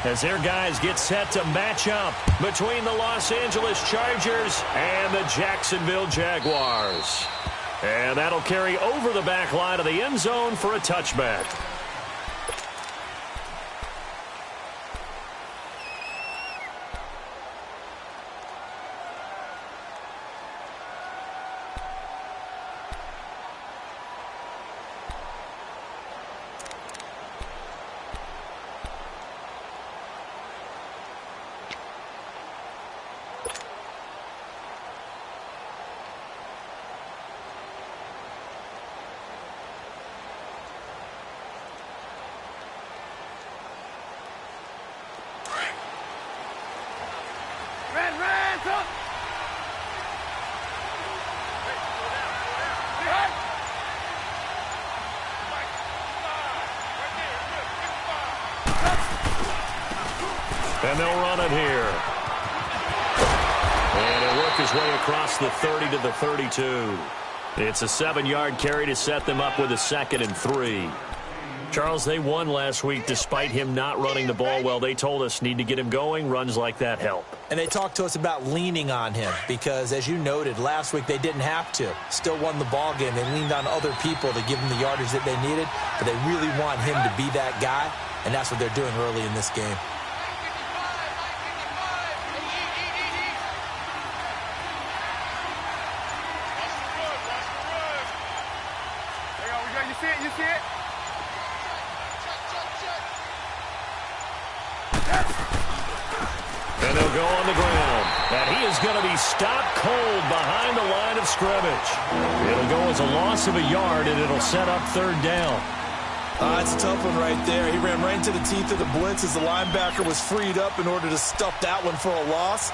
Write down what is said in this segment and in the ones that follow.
as their guys get set to match up between the Los Angeles Chargers and the Jacksonville Jaguars. And that'll carry over the back line of the end zone for a touchback. And they'll run it here. And he'll work his way across the 30 to the 32. It's a 7-yard carry to set them up with a 2nd and 3. Charles, they won last week despite him not running the ball well. They told us need to get him going. Runs like that help. And they talked to us about leaning on him because, as you noted, last week they didn't have to. Still won the ball game. They leaned on other people to give them the yardage that they needed, but they really want him to be that guy, and that's what they're doing early in this game. You see it? And they'll go on the ground. And he is going to be stopped cold behind the line of scrimmage. It'll go as a loss of a yard, and it'll set up 3rd down. It's a tough one right there. He ran right into the teeth of the blitz as the linebacker was freed up in order to stuff that one for a loss.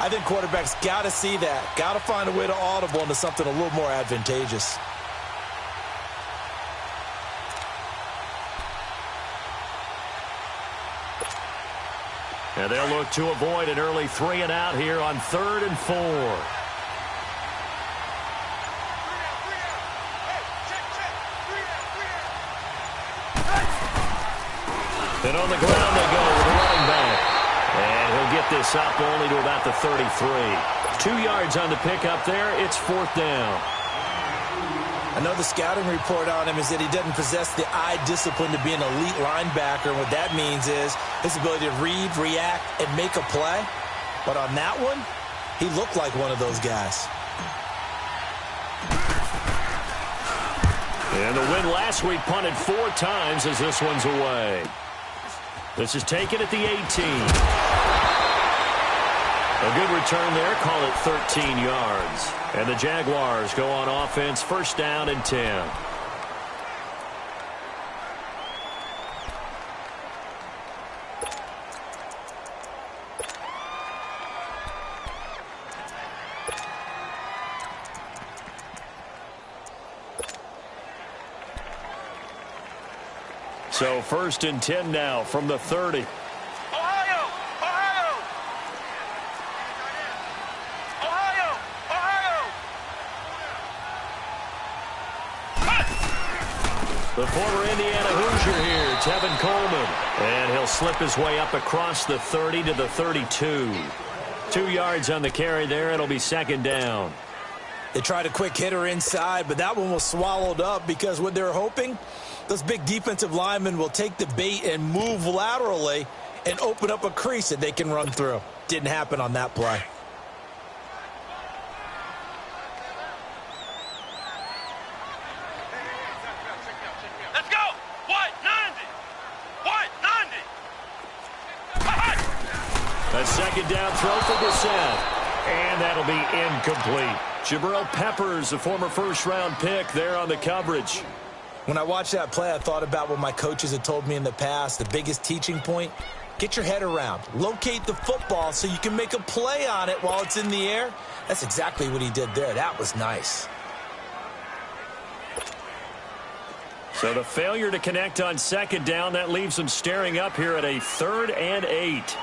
I think quarterbacks got to see that. Got to find a way to audible into something a little more advantageous. And they'll look to avoid an early 3-and-out here on 3rd and 4. And on the ground they go with a running back. And he'll get this up only to about the 33. 2 yards on the pickup there. It's 4th down. I know the scouting report on him is that he doesn't possess the eye discipline to be an elite linebacker. And what that means is his ability to read, react, and make a play. But on that one, he looked like one of those guys. And the win last week punted 4 times as this one's away. This is taken at the 18. A good return there, call it 13 yards. And the Jaguars go on offense, 1st down and 10. So 1st and 10 now from the 30. The former Indiana Hoosier here, Tevin Coleman. And he'll slip his way up across the 30 to the 32. 2 yards on the carry there. It'll be 2nd down. They tried a quick hitter inside, but that one was swallowed up because what they're hoping, those big defensive linemen will take the bait and move laterally and open up a crease that they can run through. Didn't happen on that play. A 2nd down throw for Brissett. And that'll be incomplete. Jabril Peppers, a former 1st-round pick, there on the coverage. When I watched that play, I thought about what my coaches had told me in the past. The biggest teaching point, get your head around. Locate the football so you can make a play on it while it's in the air. That's exactly what he did there. That was nice. So the failure to connect on 2nd down, that leaves them staring up here at a 3rd and 8.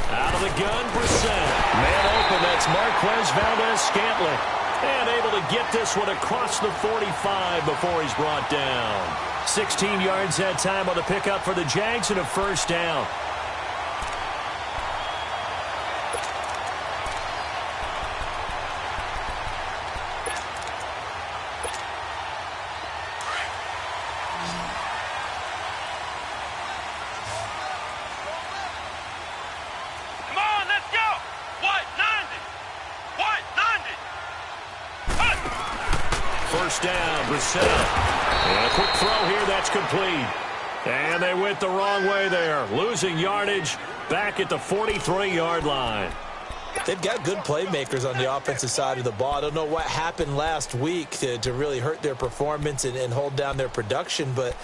Out of the gun, Brissett. Man open, that's Marquez Valdez-Scantling. And able to get this one across the 45 before he's brought down. 16 yards that time on the pickup for the Jags and a first down. First down, Brissett. And a quick throw here, that's complete. And they went the wrong way there. Losing yardage back at the 43-yard line. They've got good playmakers on the offensive side of the ball. I don't know what happened last week to really hurt their performance and hold down their production, but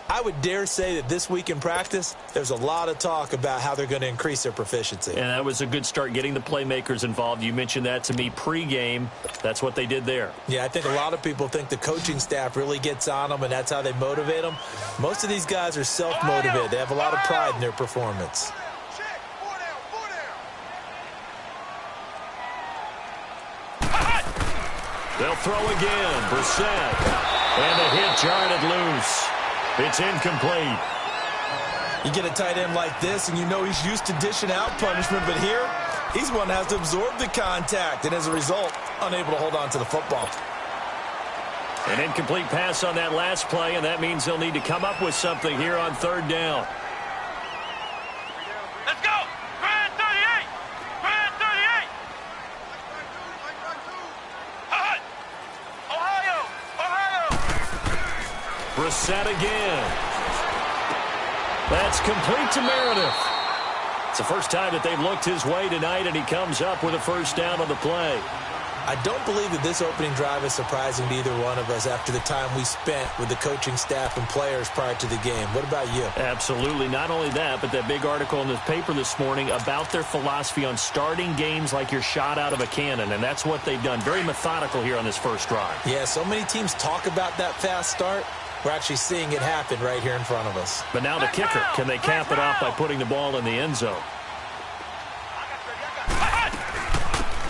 I would dare say that this week in practice, there's a lot of talk about how they're going to increase their proficiency. And that was a good start, getting the playmakers involved. You mentioned that to me pregame. That's what they did there. Yeah, I think a lot of people think the coaching staff really gets on them, and that's how they motivate them. Most of these guys are self-motivated. They have a lot of pride in their performance. They'll throw again. Brissett. And the hit jarred loose. It's incomplete. You get a tight end like this, and you know he's used to dishing out punishment, but here, he's one that has to absorb the contact, and as a result, unable to hold on to the football. An incomplete pass on that last play, and that means they'll need to come up with something here on third down. Let's go! Brand 38! Brand 38! Hut! Ohio! Ohio! Brissett again. That's complete to Meredith. It's the first time that they've looked his way tonight, and he comes up with a first down on the play. I don't believe that this opening drive is surprising to either one of us after the time we spent with the coaching staff and players prior to the game. What about you? Absolutely. Not only that, but that big article in the paper this morning about their philosophy on starting games like you're shot out of a cannon, and that's what they've done. Very methodical here on this first drive. Yeah, so many teams talk about that fast start. We're actually seeing it happen right here in front of us. But now the kicker. Can they cap it off by putting the ball in the end zone?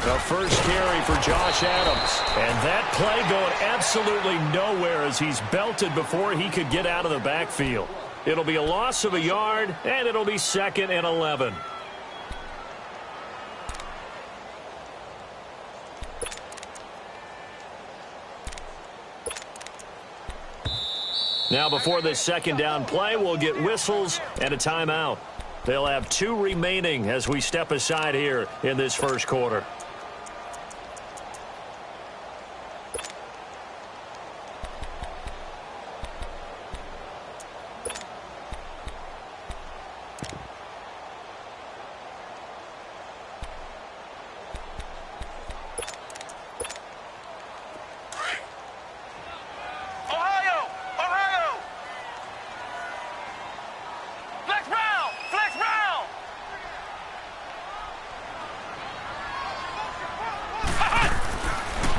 The first carry for Josh Adams. And that play going absolutely nowhere as he's belted before he could get out of the backfield. It'll be a loss of a yard, and it'll be 2nd and 11. Now before this second down play, we'll get whistles and a timeout. They'll have 2 remaining as we step aside here in this first quarter.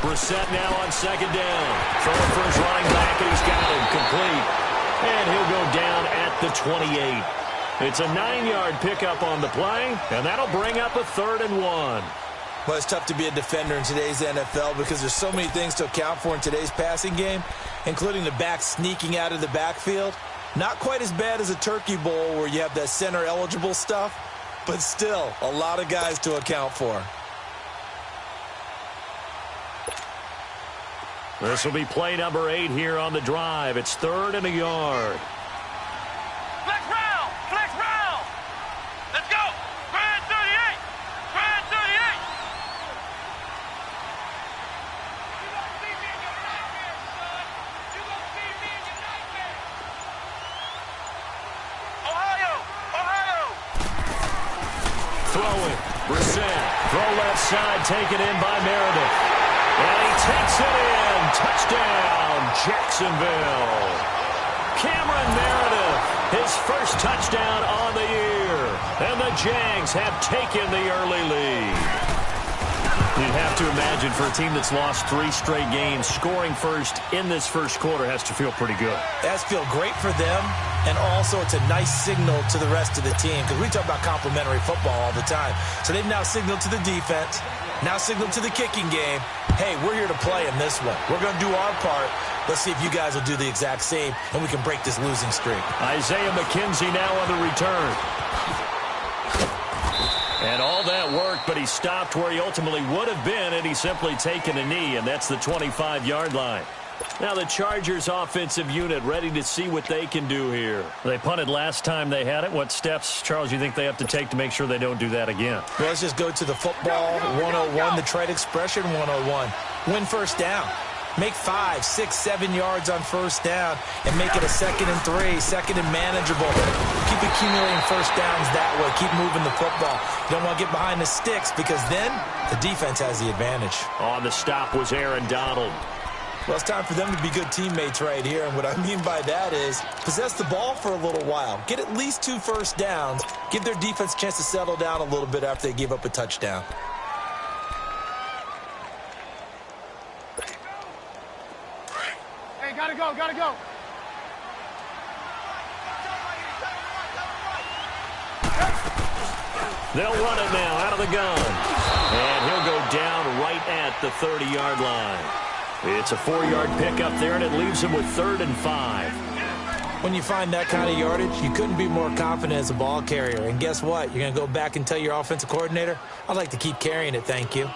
Brissett now on second down. Throwing for his running back, and he's got him complete. And he'll go down at the 28. It's a 9-yard pickup on the play, and that'll bring up a 3rd and 1. Well, it's tough to be a defender in today's NFL because there's so many things to account for in today's passing game, including the back sneaking out of the backfield. Not quite as bad as a turkey bowl where you have that center-eligible stuff, but still a lot of guys to account for. This will be play number 8 here on the drive. It's 3rd and a yard. Flex round! Flex round! Let's go! Brand 38! Brand 38! You don't see me in your nightmares, son! You don't see me in your nightmares! Ohio! Ohio! Throwing. Brissett. Throw left side, taken in by Meredith. And he takes it in. Touchdown, Jacksonville. Cameron Meredith, his first touchdown on the year. And the Jags have taken the early lead. You'd have to imagine for a team that's lost 3 straight games, scoring first in this first quarter has to feel pretty good. It has to feel great for them, and also it's a nice signal to the rest of the team because we talk about complimentary football all the time. So they've now signaled to the defense Now signal to the kicking game. Hey, we're here to play in this one. We're going to do our part. Let's see if you guys will do the exact same, and we can break this losing streak. Isaiah McKenzie now on the return. And all that worked, but he stopped where he ultimately would have been, and he's simply taken a knee, and that's the 25-yard line. Now the Chargers offensive unit ready to see what they can do here. They punted last time they had it. What steps, Charles, you think they have to take to make sure they don't do that again? Well, let's just go to the football 101, the trade expression 101. Win first down. Make 5, 6, 7 yards on first down and make it a 2nd and 3, 2nd and manageable. Keep accumulating first downs that way. Keep moving the football. You don't want to get behind the sticks because then the defense has the advantage. On the stop was Aaron Donald. Well, it's time for them to be good teammates right here, and what I mean by that is possess the ball for a little while. Get at least 2 first downs. Give their defense a chance to settle down a little bit after they give up a touchdown. Hey, gotta go, gotta go. They'll run it now out of the gun. And he'll go down right at the 30-yard line. It's a 4-yard pickup there, and it leaves him with 3rd and 5. When you find that kind of yardage, you couldn't be more confident as a ball carrier. And guess what? You're going to go back and tell your offensive coordinator, I'd like to keep carrying it, thank you.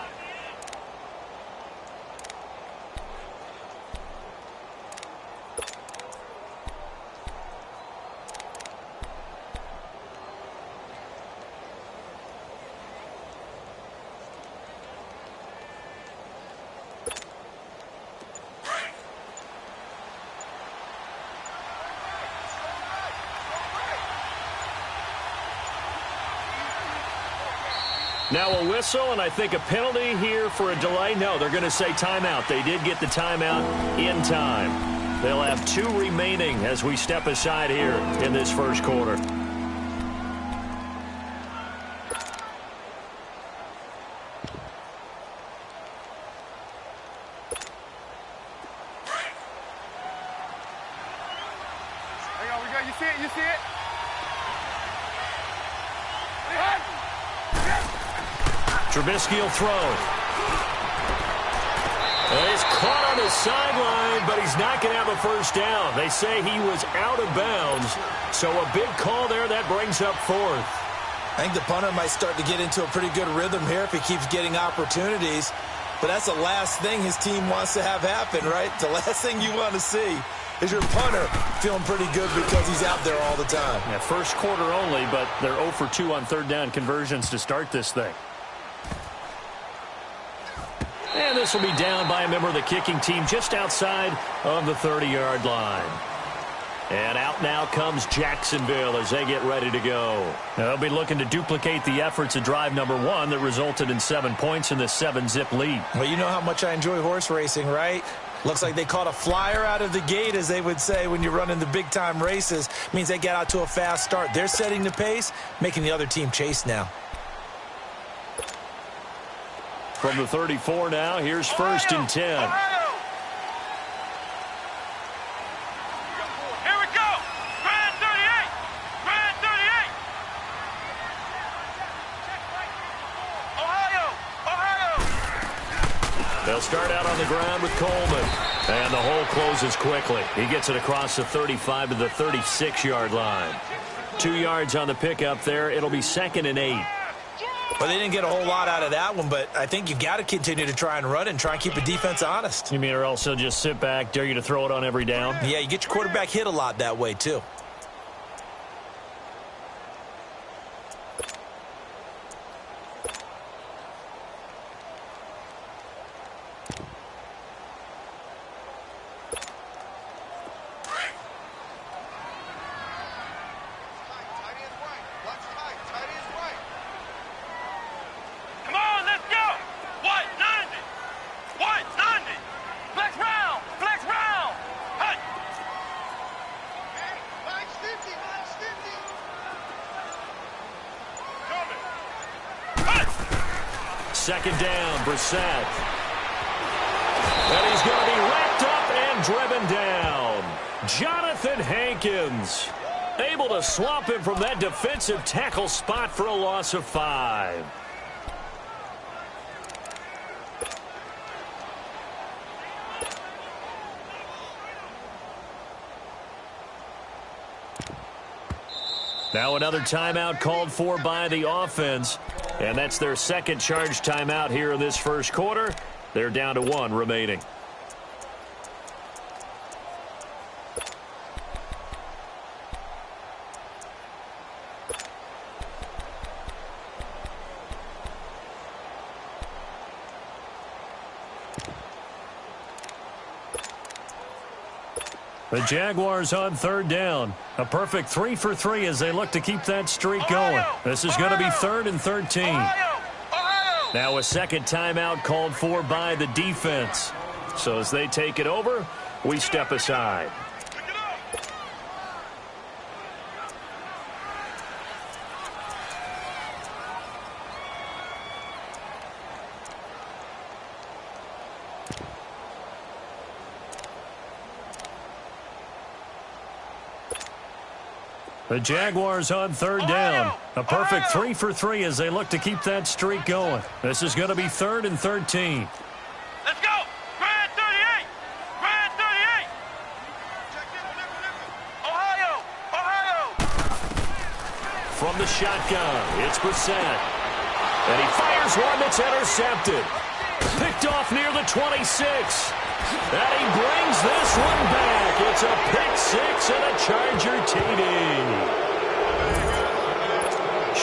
Now a whistle, and I think a penalty here for a delay. No, they're going to say timeout. They did get the timeout in time. They'll have 2 remaining as we step aside here in this first quarter. Hang on, we go. You see it? You see it? Trubisky will throw. He's caught on the sideline, but he's not going to have a first down. They say he was out of bounds, so a big call there. That brings up 4th. I think the punter might start to get into a pretty good rhythm here if he keeps getting opportunities. But that's the last thing his team wants to have happen, right? The last thing you want to see is your punter feeling pretty good because he's out there all the time. Yeah, first quarter only, but they're 0 for 2 on 3rd down conversions to start this thing. And this will be down by a member of the kicking team just outside of the 30-yard line. And out now comes Jacksonville as they get ready to go. They'll be looking to duplicate the efforts of drive number 1 that resulted in 7 points in this 7-zip lead. Well, you know how much I enjoy horse racing, right? Looks like they caught a flyer out of the gate, as they would say when you're running the big-time races. Means they get out to a fast start. They're setting the pace, making the other team chase now. From the 34 now, here's 1st and 10. Here we go. Grand 38. Grand 38. Ohio. They'll start out on the ground with Coleman. And the hole closes quickly. He gets it across the 35 to the 36-yard line. 2 yards on the pickup there. It'll be 2nd and 8. Well, they didn't get a whole lot out of that one, but I think you've got to continue to try and run and try and keep the defense honest. You mean or else they'll just sit back, dare you to throw it on every down? Yeah, you get your quarterback hit a lot that way, too. Second down, Brissett. And he's going to be wrapped up and driven down. Jonathan Hankins able to swamp him from that defensive tackle spot for a loss of 5. Now another timeout called for by the offense. And that's their second charge timeout here in this first quarter. They're down to 1 remaining. The Jaguars on 3rd down. A perfect 3 for 3 as they look to keep that streak going. This is going to be 3rd and 13. Now a second timeout called for by the defense. So as they take it over, we step aside. The Jaguars on 3rd down. A perfect 3 for 3 as they look to keep that streak going. This is going to be 3rd and 13. Let's go! Grand 38! Grand 38! Ohio! Ohio! From the shotgun, it's Brissett. And he fires one that's intercepted. Picked off near the 26. And he brings this one back. It's a pick 6 and a Charger TD.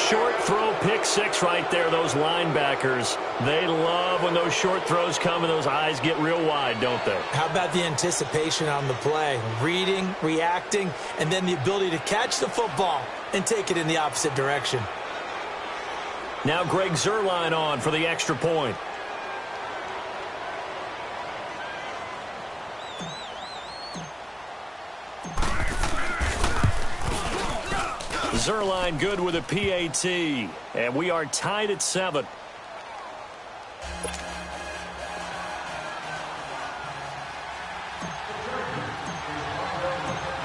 Short throw pick 6 right there. Those linebackers, they love when those short throws come and those eyes get real wide, don't they? How about the anticipation on the play? Reading, reacting, and then the ability to catch the football and take it in the opposite direction. Now Greg Zuerlein on for the extra point. Zuerlein good with a PAT, and we are tied at 7.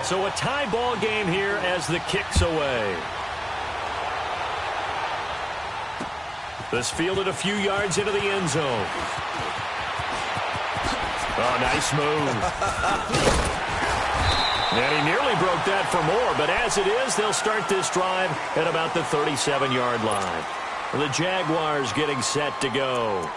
So a tie ball game here as the kick's away. This fielded a few yards into the end zone. Oh, nice move. And he nearly broke that for more, but as it is, they'll start this drive at about the 37-yard line. The Jaguars getting set to go.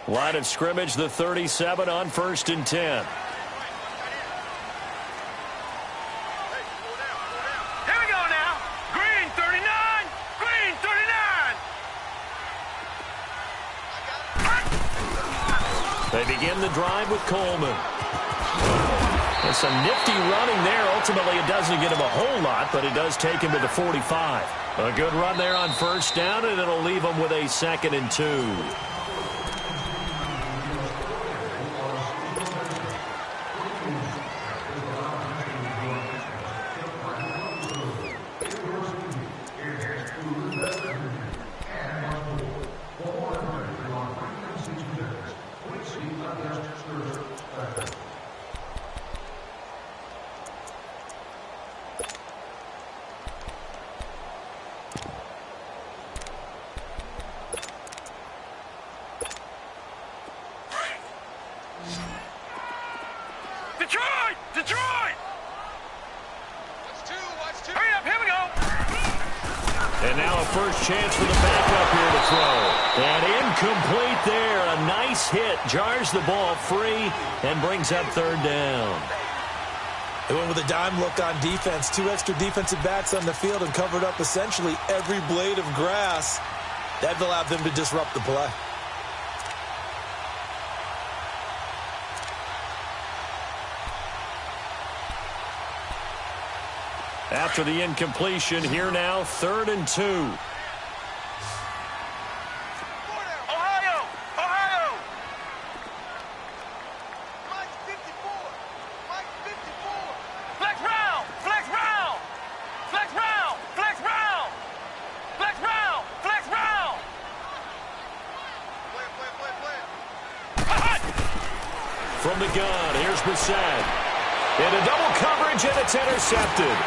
Line of scrimmage, the 37 on 1st and 10. Here we go now. Green 39. Green 39. They begin the drive with Coleman. And some nifty running there. Ultimately, it doesn't get him a whole lot, but it does take him to the 45. A good run there on 1st down, and it'll leave him with a 2nd and 2. Detroit! Detroit! Hurry up, here we go! And now a first chance for the backup here to throw. And incomplete there. A nice hit. Jars the ball free and brings up 3rd down. They went with a dime look on defense. 2 extra defensive backs on the field and covered up essentially every blade of grass. That allowed them to disrupt the play. After the incompletion, here now, 3rd and 2. Ohio! Ohio! Mike 54! Mike 54! Flex round! Flex round! Flex round! Flex round! Flex round! Flex round! Play. from the gun. Here's Brissett. Into double coverage, and it's intercepted.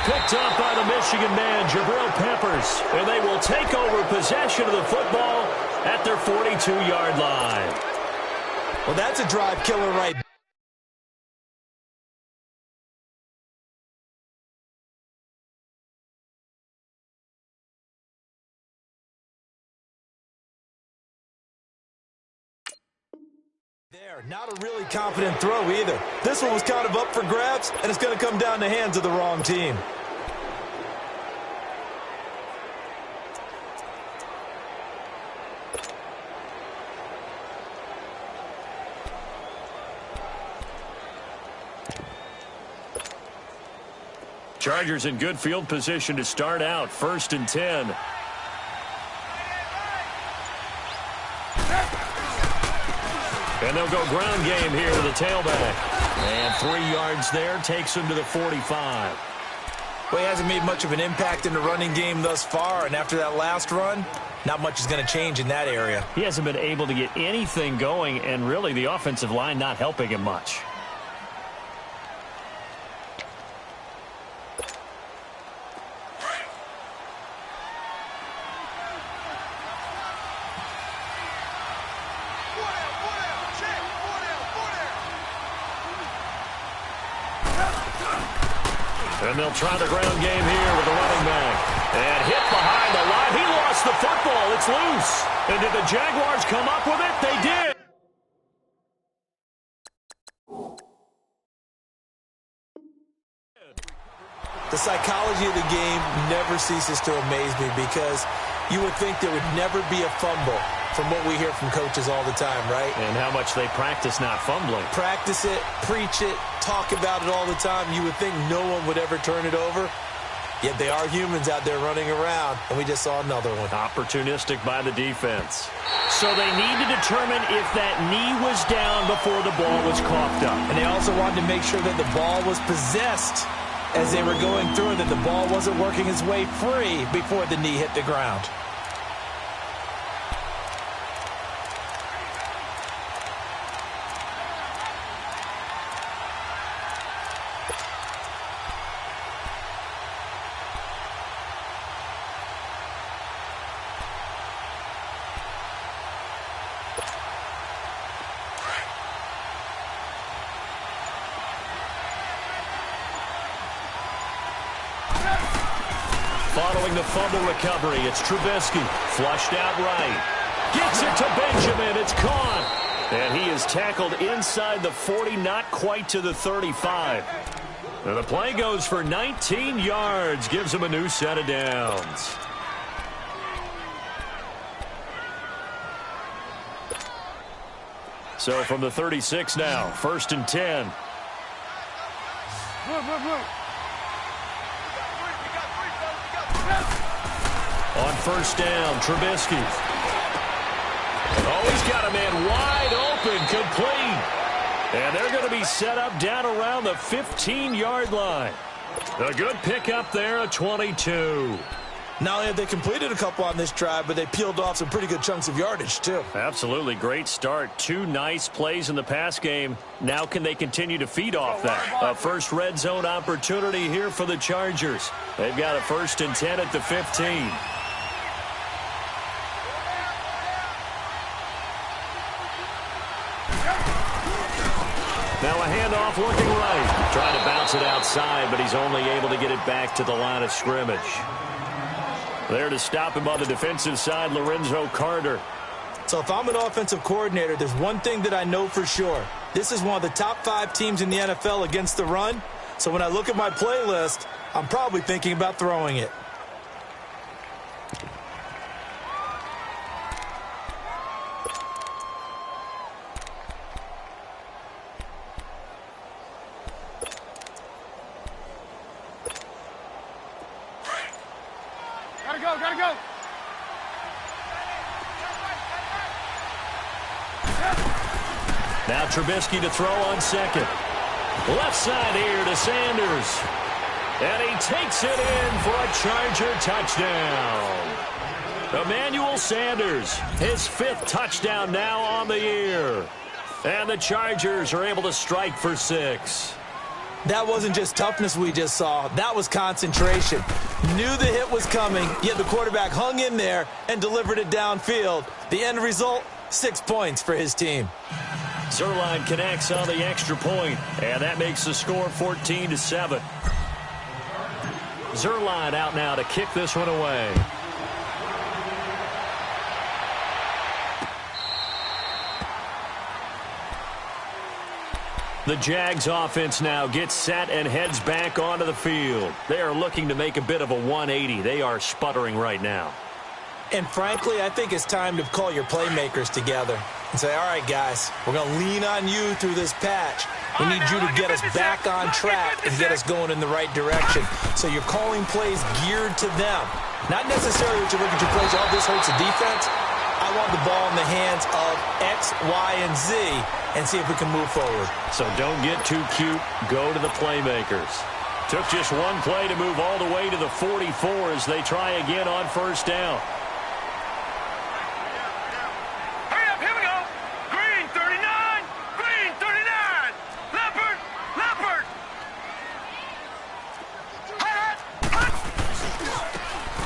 Picked up by the Michigan man, Jabril Peppers. And they will take over possession of the football at their 42-yard line. Well, that's a drive killer right there. Not a really confident throw either. This one was kind of up for grabs, and it's going to come down the hands of the wrong team. Chargers in good field position to start out. 1st and 10. And they'll go ground game here to the tailback. And 3 yards there takes him to the 45. Well, he hasn't made much of an impact in the running game thus far, and after that last run, not much is going to change in that area. He hasn't been able to get anything going, and really the offensive line not helping him much. And they'll try the ground game here with the running back. And hit behind the line. He lost the football. It's loose. And did the Jaguars come up with it? They did. The psychology of the game never ceases to amaze me because you would think there would never be a fumble from what we hear from coaches all the time, right? And how much they practice not fumbling. Practice it, preach it, talk about it all the time. You would think no one would ever turn it over. Yet they are humans out there running around, and we just saw another one. Opportunistic by the defense. So they need to determine if that knee was down before the ball was coughed up. And they also wanted to make sure that the ball was possessed as they were going through, that the ball wasn't working its way free before the knee hit the ground. Following the fumble recovery, it's Trubisky. Flushed out right. Gets it to Benjamin. It's caught. And he is tackled inside the 40, not quite to the 35. And the play goes for 19 yards. Gives him a new set of downs. So from the 36 now, 1st and 10. On 1st down, Trubisky. Oh, he's got a man wide open, complete. And they're going to be set up down around the 15-yard line. A good pickup there, a 22. Not only have they completed a couple on this drive, but they peeled off some pretty good chunks of yardage, too. Absolutely. Great start. 2 nice plays in the pass game. Now can they continue to feed off that? A first red zone opportunity here for the Chargers. They've got a 1st and 10 at the 15. Now a handoff looking right. Trying to bounce it outside, but he's only able to get it back to the line of scrimmage. There to stop him on the defensive side, Lorenzo Carter. So if I'm an offensive coordinator, there's one thing that I know for sure. This is one of the top 5 teams in the NFL against the run. So when I look at my playlist, I'm probably thinking about throwing it. Gotta go. Now Trubisky to throw on 2nd. Left side here to Sanders. And he takes it in for a Charger touchdown. Emmanuel Sanders, his 5th touchdown now on the year. And the Chargers are able to strike for 6. That wasn't just toughness we just saw. That was concentration. Knew the hit was coming, yet the quarterback hung in there and delivered it downfield. The end result, 6 points for his team. Zerline connects on the extra point, and that makes the score 14-7. Zerline out now to kick this one away. The Jags offense now gets set and heads back onto the field. They are looking to make a bit of a 180. They are sputtering right now. And frankly, I think it's time to call your playmakers together and say, all right, guys, we're going to lean on you through this patch. We need you to get us back on track and get us going in the right direction. So you're calling plays geared to them. Not necessarily that you look at your plays, oh, this hurts the defense. I want the ball in the hands of X, Y, and Z and see if we can move forward. So don't get too cute. Go to the playmakers. Took just one play to move all the way to the 44 as they try again on first down. Hurry up, here we go. Green 39, green 39. Leopard, leopard.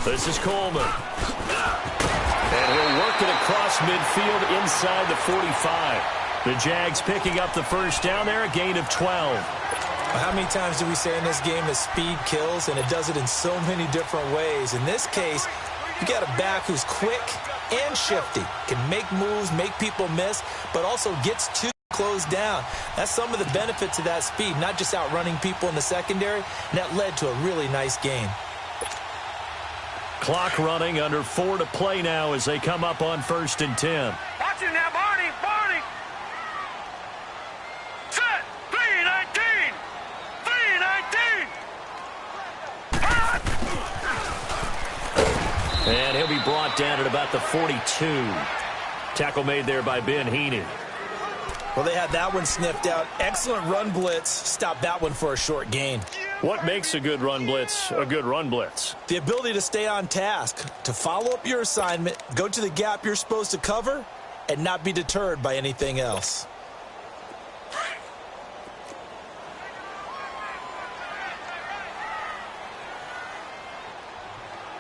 This is Coleman. And he'll work it across midfield inside the 45. The Jags picking up the first down there, a gain of 12. How many times do we say in this game that speed kills, and it does it in so many different ways? In this case, you got a back who's quick and shifty, can make moves, make people miss, but also gets to close down. That's some of the benefits of that speed, not just outrunning people in the secondary, and that led to a really nice gain. Clock running, under 4 to play now as they come up on 1st and 10. Watch him now, Barney, Barney. Set, 319, 319. And he'll be brought down at about the 42. Tackle made there by Ben Heenan. Well, they had that one sniffed out. Excellent run blitz. Stopped that one for a short gain. What makes a good run blitz a good run blitz? The ability to stay on task, to follow up your assignment, go to the gap you're supposed to cover, and not be deterred by anything else.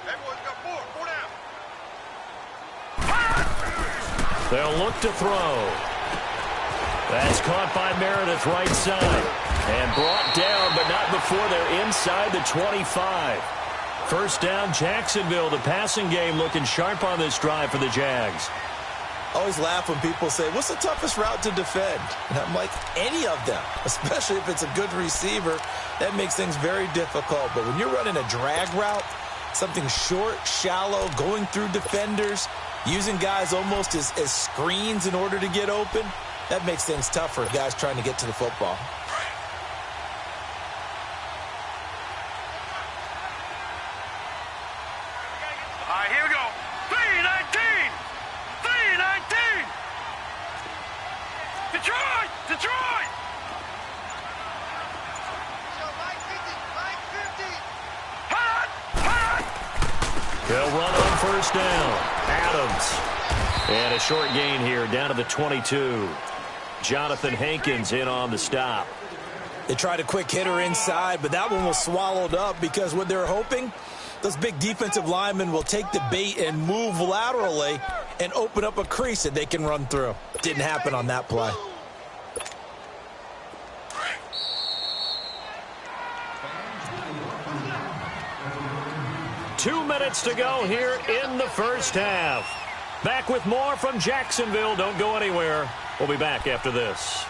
Everyone's got four down. They'll look to throw. That's caught by Meredith right side. And brought down, but not before they're inside the 25. First down, Jacksonville. The passing game looking sharp on this drive for the Jags. I always laugh when people say, what's the toughest route to defend? And I'm like, any of them, especially if it's a good receiver. That makes things very difficult. But when you're running a drag route, something short, shallow, going through defenders, using guys almost as screens in order to get open, that makes things tough for guys trying to get to the football. All right, here we go. 319, 319. Detroit, Detroit. Hot, hot. They'll run on first down. Adams. And a short gain here down to the 22. Jonathan Hankins in on the stop. They tried a quick hitter inside, but that one was swallowed up because what they're hoping, those big defensive linemen will take the bait and move laterally and open up a crease that they can run through. Didn't happen on that play. Two minutes to go here in the first half. Back with more from Jacksonville. Don't go anywhere. We'll be back after this.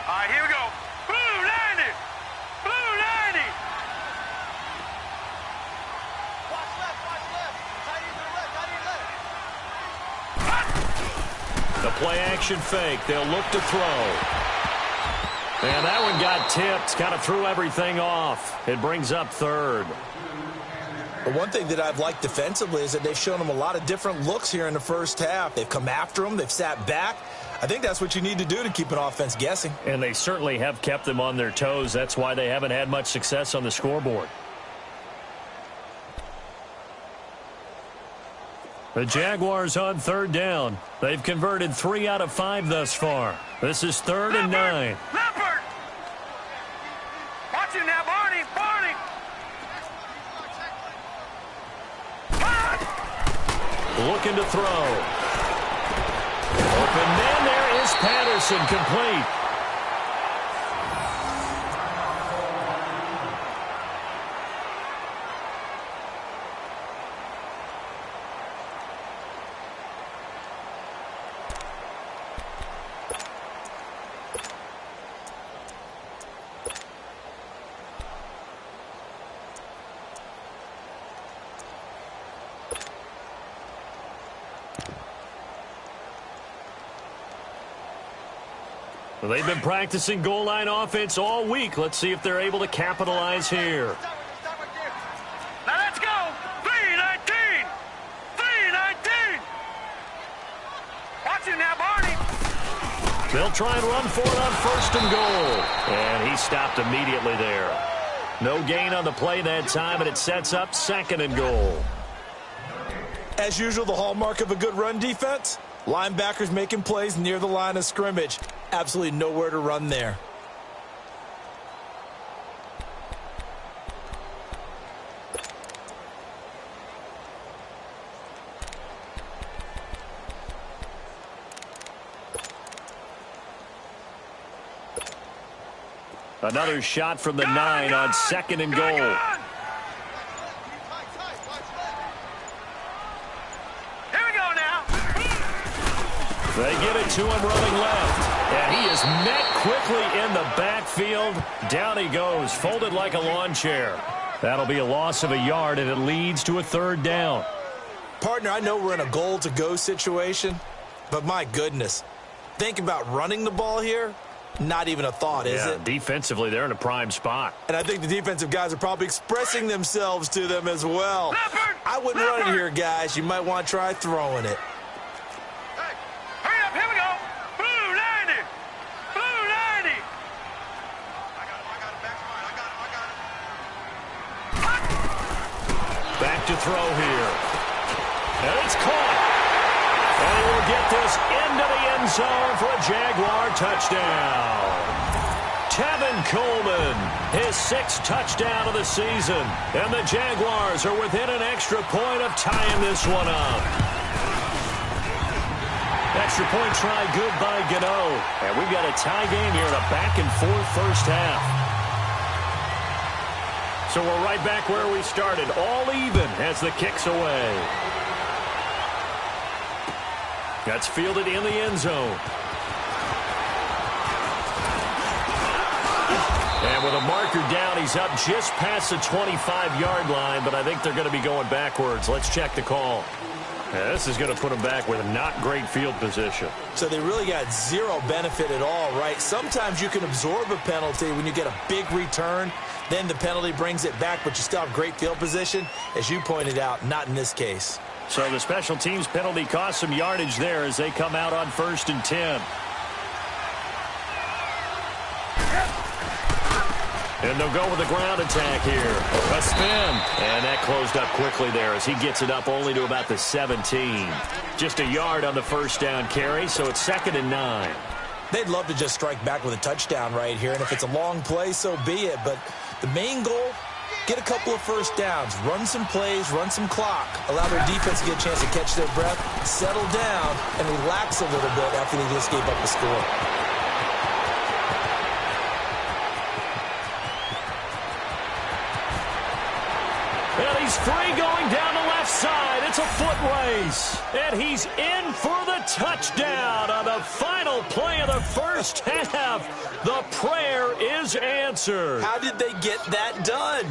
All right, here we go. Blue 90. Blue 90. Watch left, watch left. Tight end to the left, tight end left. The play action fake. They'll look to throw. And that one got tipped. Kind of threw everything off. It brings up third. But one thing that I've liked defensively is that they've shown them a lot of different looks here in the first half. They've come after them. They've sat back. I think that's what you need to do to keep an offense guessing. And they certainly have kept them on their toes. That's why they haven't had much success on the scoreboard. The Jaguars on third down. They've converted 3 out of 5 thus far. This is 3rd and 9. Leopard! Watch it now, Barney! Barney! Looking to throw. Open man, there is Patterson, complete. They've been practicing goal line offense all week. Let's see if they're able to capitalize here. Now let's go! 3-19! 3-19! Watch it now, Barney! They'll try and run for it on 1st and goal. And he stopped immediately there. No gain on the play that time, and it sets up 2nd and goal. As usual, the hallmark of a good run defense, linebackers making plays near the line of scrimmage. Absolutely nowhere to run there. Another shot from the 9 on 2nd and goal. They get it to him running left. And he is met quickly in the backfield. Down he goes, folded like a lawn chair. That'll be a loss of a yard, and it leads to a 3rd down. Partner, I know we're in a goal-to-go situation, but my goodness, think about running the ball here. Not even a thought, is it? Defensively, they're in a prime spot. And I think the defensive guys are probably expressing themselves to them as well. I wouldn't run it here, guys. You might want to try throwing it. To throw here. And it's caught. And he will get this into the end zone for a Jaguar touchdown. Tevin Coleman, his 6th touchdown of the season. And the Jaguars are within an extra point of tying this one up. Extra point try good by Gano. And we've got a tie game here in a back-and-forth first half. So we're right back where we started, all even as the kick's away. That's fielded in the end zone. And with a marker down, he's up just past the 25-yard line, but I think they're going to be going backwards. Let's check the call. Yeah, this is going to put them back with not great field position. So they really got zero benefit at all, right? Sometimes you can absorb a penalty when you get a big return. Then the penalty brings it back, but you still have great field position. As you pointed out, not in this case. So the special teams penalty cost some yardage there as they come out on 1st and 10. And they'll go with a ground attack here. A spin. And that closed up quickly there as he gets it up only to about the 17. Just a yard on the 1st down carry, so it's 2nd and 9. They'd love to just strike back with a touchdown right here, and if it's a long play, so be it. But the main goal, get a couple of 1st downs, run some plays, run some clock, allow their defense to get a chance to catch their breath, settle down, and relax a little bit after they just gave up the score. And he's free going down the left side. It's a foot race. And he's in for the touchdown on the final play of the first half. The prayer is answered. How did they get that done?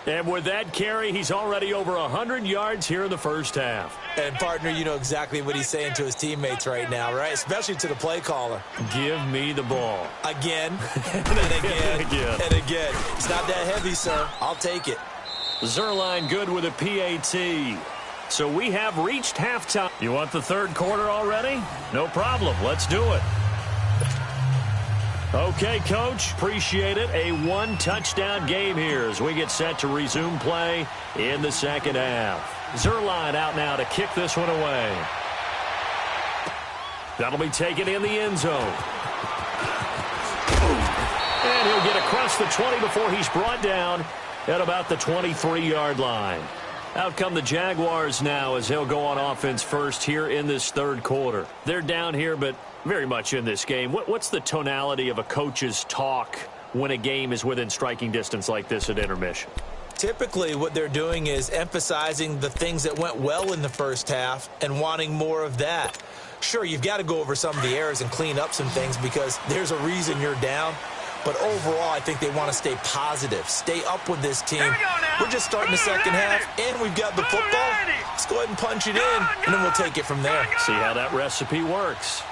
And with that carry, he's already over 100 yards here in the first half. And, partner, you know exactly what he's saying to his teammates right now, right? Especially to the play caller. Give me the ball. Again, and again, and again. It's not that heavy, sir. I'll take it. Zerline good with a PAT. So we have reached halftime. You want the third quarter already? No problem. Let's do it. Okay, Coach. Appreciate it. A one-touchdown game here as we get set to resume play in the second half. Zerline out now to kick this one away. That'll be taken in the end zone. And he'll get across the 20 before he's brought down at about the 23-yard line. Out come the Jaguars now as they'll go on offense first here in this third quarter. They're down here, but very much in this game. What's the tonality of a coach's talk when a game is within striking distance like this at intermission? Typically, what they're doing is emphasizing the things that went well in the first half and wanting more of that. Sure, you've got to go over some of the errors and clean up some things because there's a reason you're down. But overall, I think they want to stay positive, stay up with this team. We're just starting the second half, and we've got the football. Let's go ahead and punch it in, and then we'll take it from there. See how that recipe works.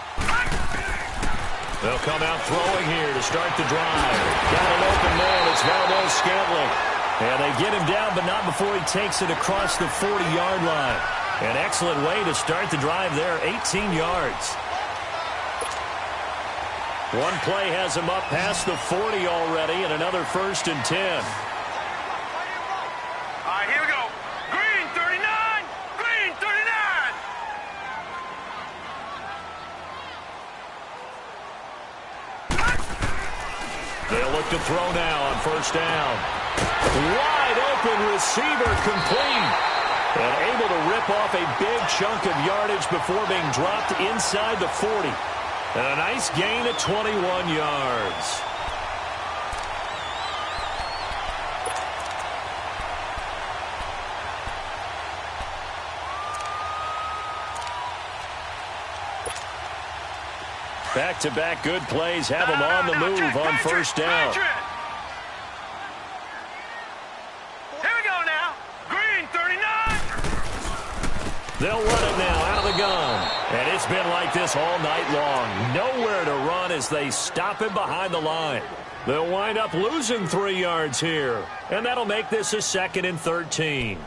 They'll come out throwing here to start the drive. Got an open man. It's Valdez-Scantling. And they get him down, but not before he takes it across the 40-yard line. An excellent way to start the drive there, 18 yards. One play has him up past the 40 already, and another 1st and 10. All right, here we go. Green 39. Green 39. They'll look to throw now on 1st down. Wide open receiver complete. And able to rip off a big chunk of yardage before being dropped inside the 40. And a nice gain of 21 yards. Back-to-back good plays have him on the move on 1st down. Here we go now. Green 39. They'll run it now out of the gun. And it's been like this all night long. Nowhere to run as they stop him behind the line. They'll wind up losing 3 yards here. And that'll make this a 2nd and 13.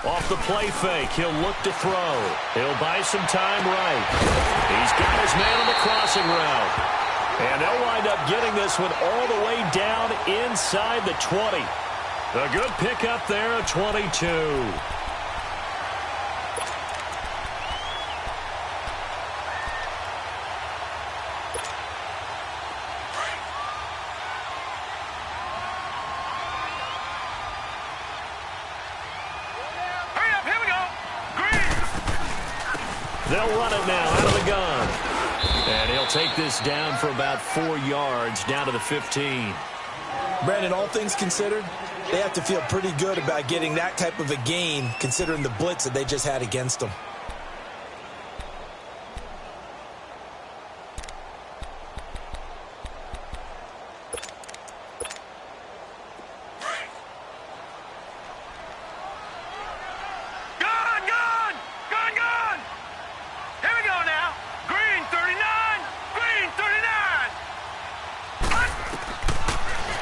Off the play fake, he'll look to throw. He'll buy some time right. He's got his man on the crossing route. And they'll wind up getting this one all the way down inside the 20. A good pickup there of 22. They'll run it now out of the gun. And he'll take this down for about 4 yards, down to the 15. Brandon, all things considered, they have to feel pretty good about getting that type of a gain, considering the blitz that they just had against them.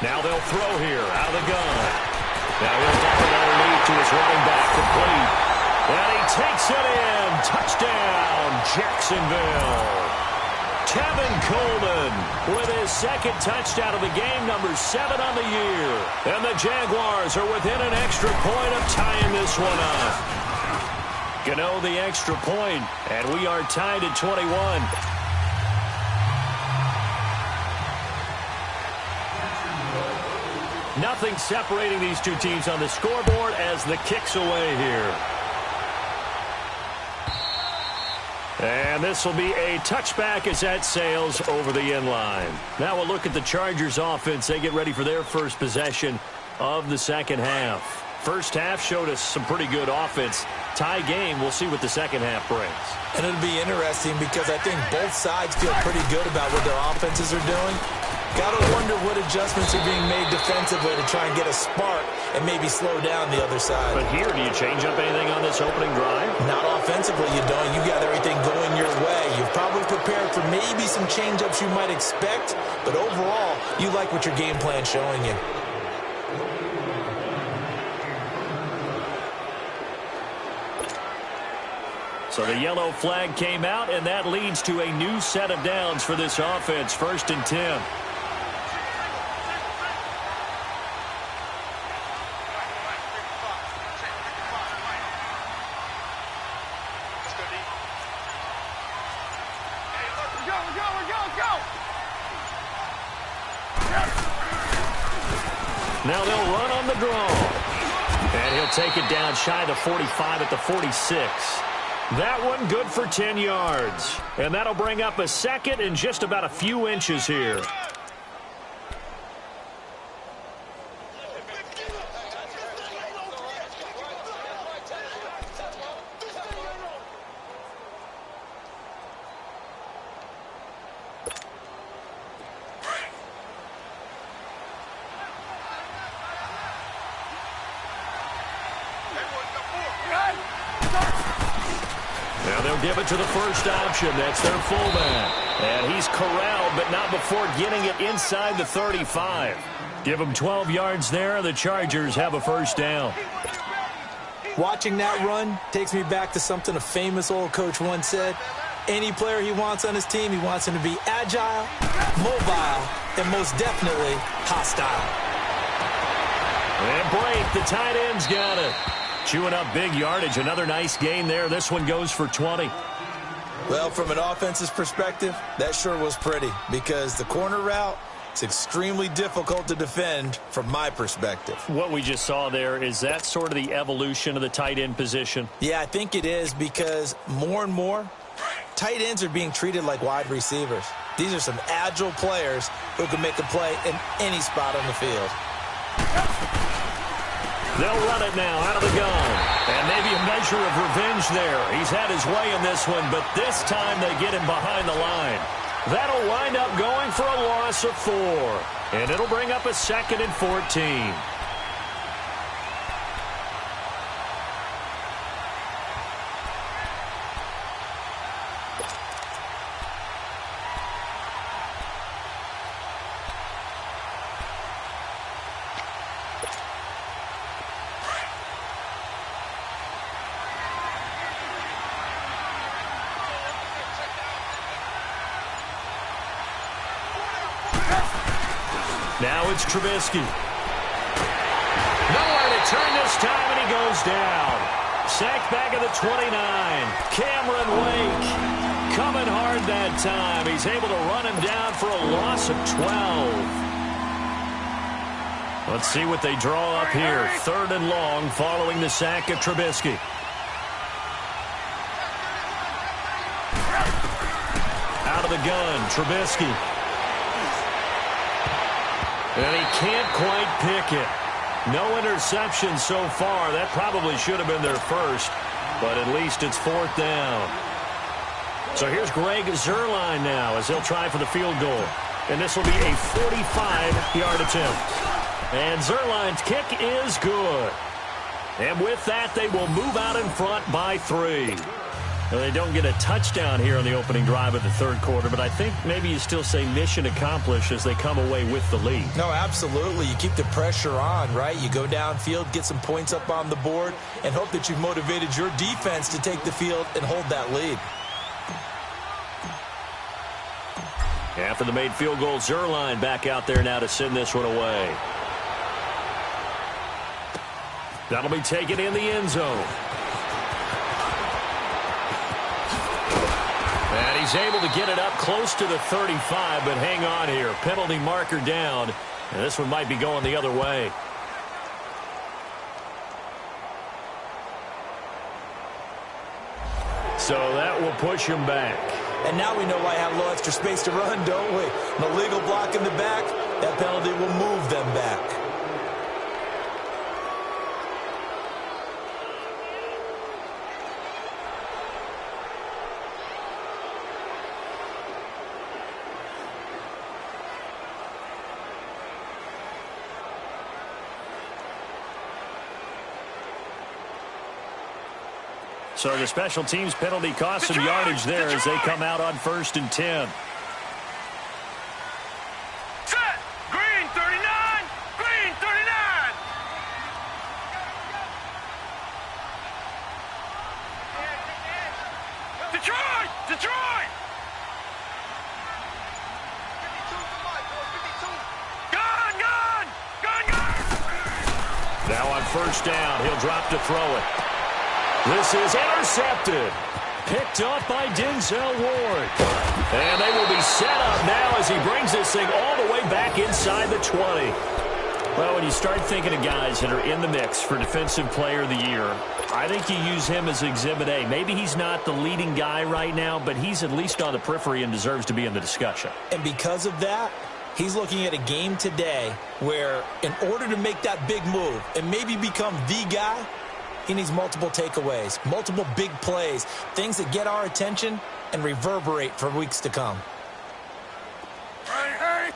Now they'll throw here out of the gun. Now he'll dump it underneath to his running back, complete. And he takes it in. Touchdown, Jacksonville. Tevin Coleman with his second touchdown of the game, number 7 on the year. And the Jaguars are within an extra point of tying this one up. Gano the extra point, and we are tied at 21. Nothing separating these two teams on the scoreboard as the kick's away here. And this will be a touchback as that sails over the end line. Now we'll look at the Chargers offense. They get ready for their first possession of the second half. First half showed us some pretty good offense. Tie game, we'll see what the second half brings. And it'll be interesting because I think both sides feel pretty good about what their offenses are doing. Got to wonder what adjustments are being made defensively to try and get a spark and maybe slow down the other side. But here, do you change up anything on this opening drive? Not offensively, you don't. You got everything going your way. You've probably prepared for maybe some change-ups you might expect, but overall, you like what your game plan's showing you. So the yellow flag came out, and that leads to a new set of downs for this offense. 1st and 10. Now they'll run on the draw. And he'll take it down shy of the 45 at the 46. That one good for 10 yards. And that'll bring up a second and just about a few inches here. Now they'll give it to the first option. That's their fullback. And he's corralled, but not before getting it inside the 35. Give him 12 yards there. The Chargers have a first down. Watching that run takes me back to something a famous old coach once said. Any player he wants on his team, he wants him to be agile, mobile, and most definitely hostile. And Blake, the tight end's got it. Chewing up big yardage. Another nice gain there. This one goes for 20. Well, from an offense's perspective, that sure was pretty because the corner route is extremely difficult to defend from my perspective. What we just saw there, is that sort of the evolution of the tight end position? Yeah, I think it is because more and more, tight ends are being treated like wide receivers. These are some agile players who can make a play in any spot on the field. They'll run it now out of the gun. And maybe a measure of revenge there. He's had his way in this one, but this time they get him behind the line. That'll wind up going for a loss of 4. And it'll bring up a 2nd and 14. Now it's Trubisky. Nowhere to turn this time, and he goes down. Sacked back at the 29. Cameron Wake coming hard that time. He's able to run him down for a loss of 12. Let's see what they draw up here. 3rd and long following the sack of Trubisky. Out of the gun, Trubisky. And he can't quite pick it. No interception so far. That probably should have been their first, but at least it's 4th down. So here's Greg Zuerlein now as he'll try for the field goal. And this will be a 45-yard attempt. And Zuerlein's kick is good. And with that, they will move out in front by 3. Well, they don't get a touchdown here on the opening drive of the 3rd quarter, but I think maybe you still say mission accomplished as they come away with the lead. No, absolutely. You keep the pressure on, right? You go downfield, get some points up on the board, and hope that you've motivated your defense to take the field and hold that lead. After the made field goal, Zuerlein back out there now to send this one away. That'll be taken in the end zone. And he's able to get it up close to the 35, but hang on here. Penalty marker down, And this one might be going the other way. So that will push him back. And now we know why I have a little extra space to run, don't we? An illegal block in the back, that penalty will move them back. So the special teams penalty cost some yardage there as they come out on 1st and 10. Set! Green 39! Green 39! Detroit! Detroit! 52! Gun! Gun! Gun! Gun! Now on 1st down, he'll drop to throw it. This is intercepted. Picked up by Denzel Ward. And they will be set up now as he brings this thing all the way back inside the 20. Well, when you start thinking of guys that are in the mix for Defensive Player of the Year, I think you use him as Exhibit A. Maybe he's not the leading guy right now, but he's at least on the periphery and deserves to be in the discussion. And because of that, he's looking at a game today where in order to make that big move and maybe become the guy, he needs multiple takeaways, multiple big plays, things that get our attention and reverberate for weeks to come. Hey, hey!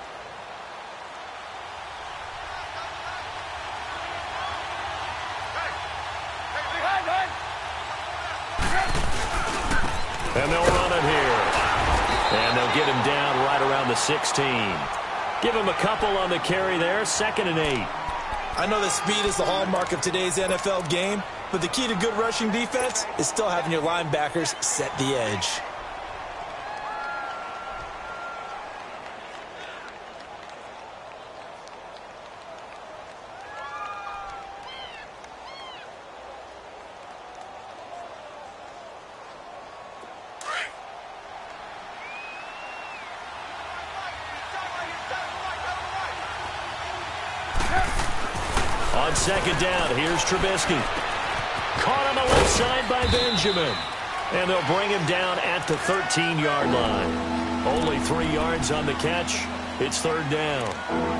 And they'll run it here. And they'll get him down right around the 16. Give him a couple on the carry there, 2nd and 8. I know that speed is the hallmark of today's NFL game, but the key to good rushing defense is still having your linebackers set the edge. On 2nd down, here's Trubisky. Caught on the left side by Benjamin. And they'll bring him down at the 13-yard line. Only 3 yards on the catch. It's 3rd down.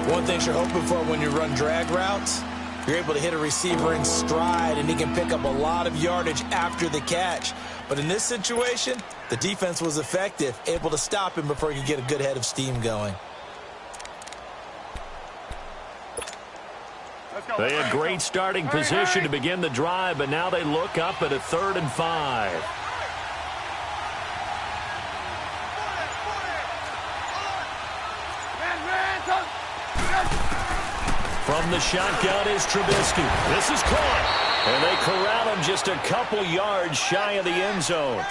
One thing you're hoping for when you run drag routes, you're able to hit a receiver in stride, and he can pick up a lot of yardage after the catch. But in this situation, the defense was effective, able to stop him before he could get a good head of steam going. They had great starting position to begin the drive, but now they look up at a 3rd and 5. From the shotgun is Trubisky. This is caught. And they corral him just a couple yards shy of the end zone.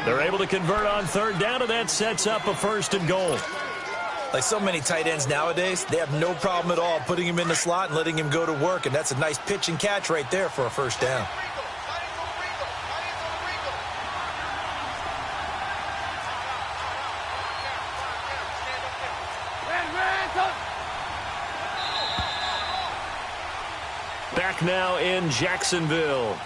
They're able to convert on 3rd down, and that sets up a 1st and goal. Like so many tight ends nowadays, they have no problem at all putting him in the slot and letting him go to work, and that's a nice pitch and catch right there for a 1st down. Back now in Jacksonville.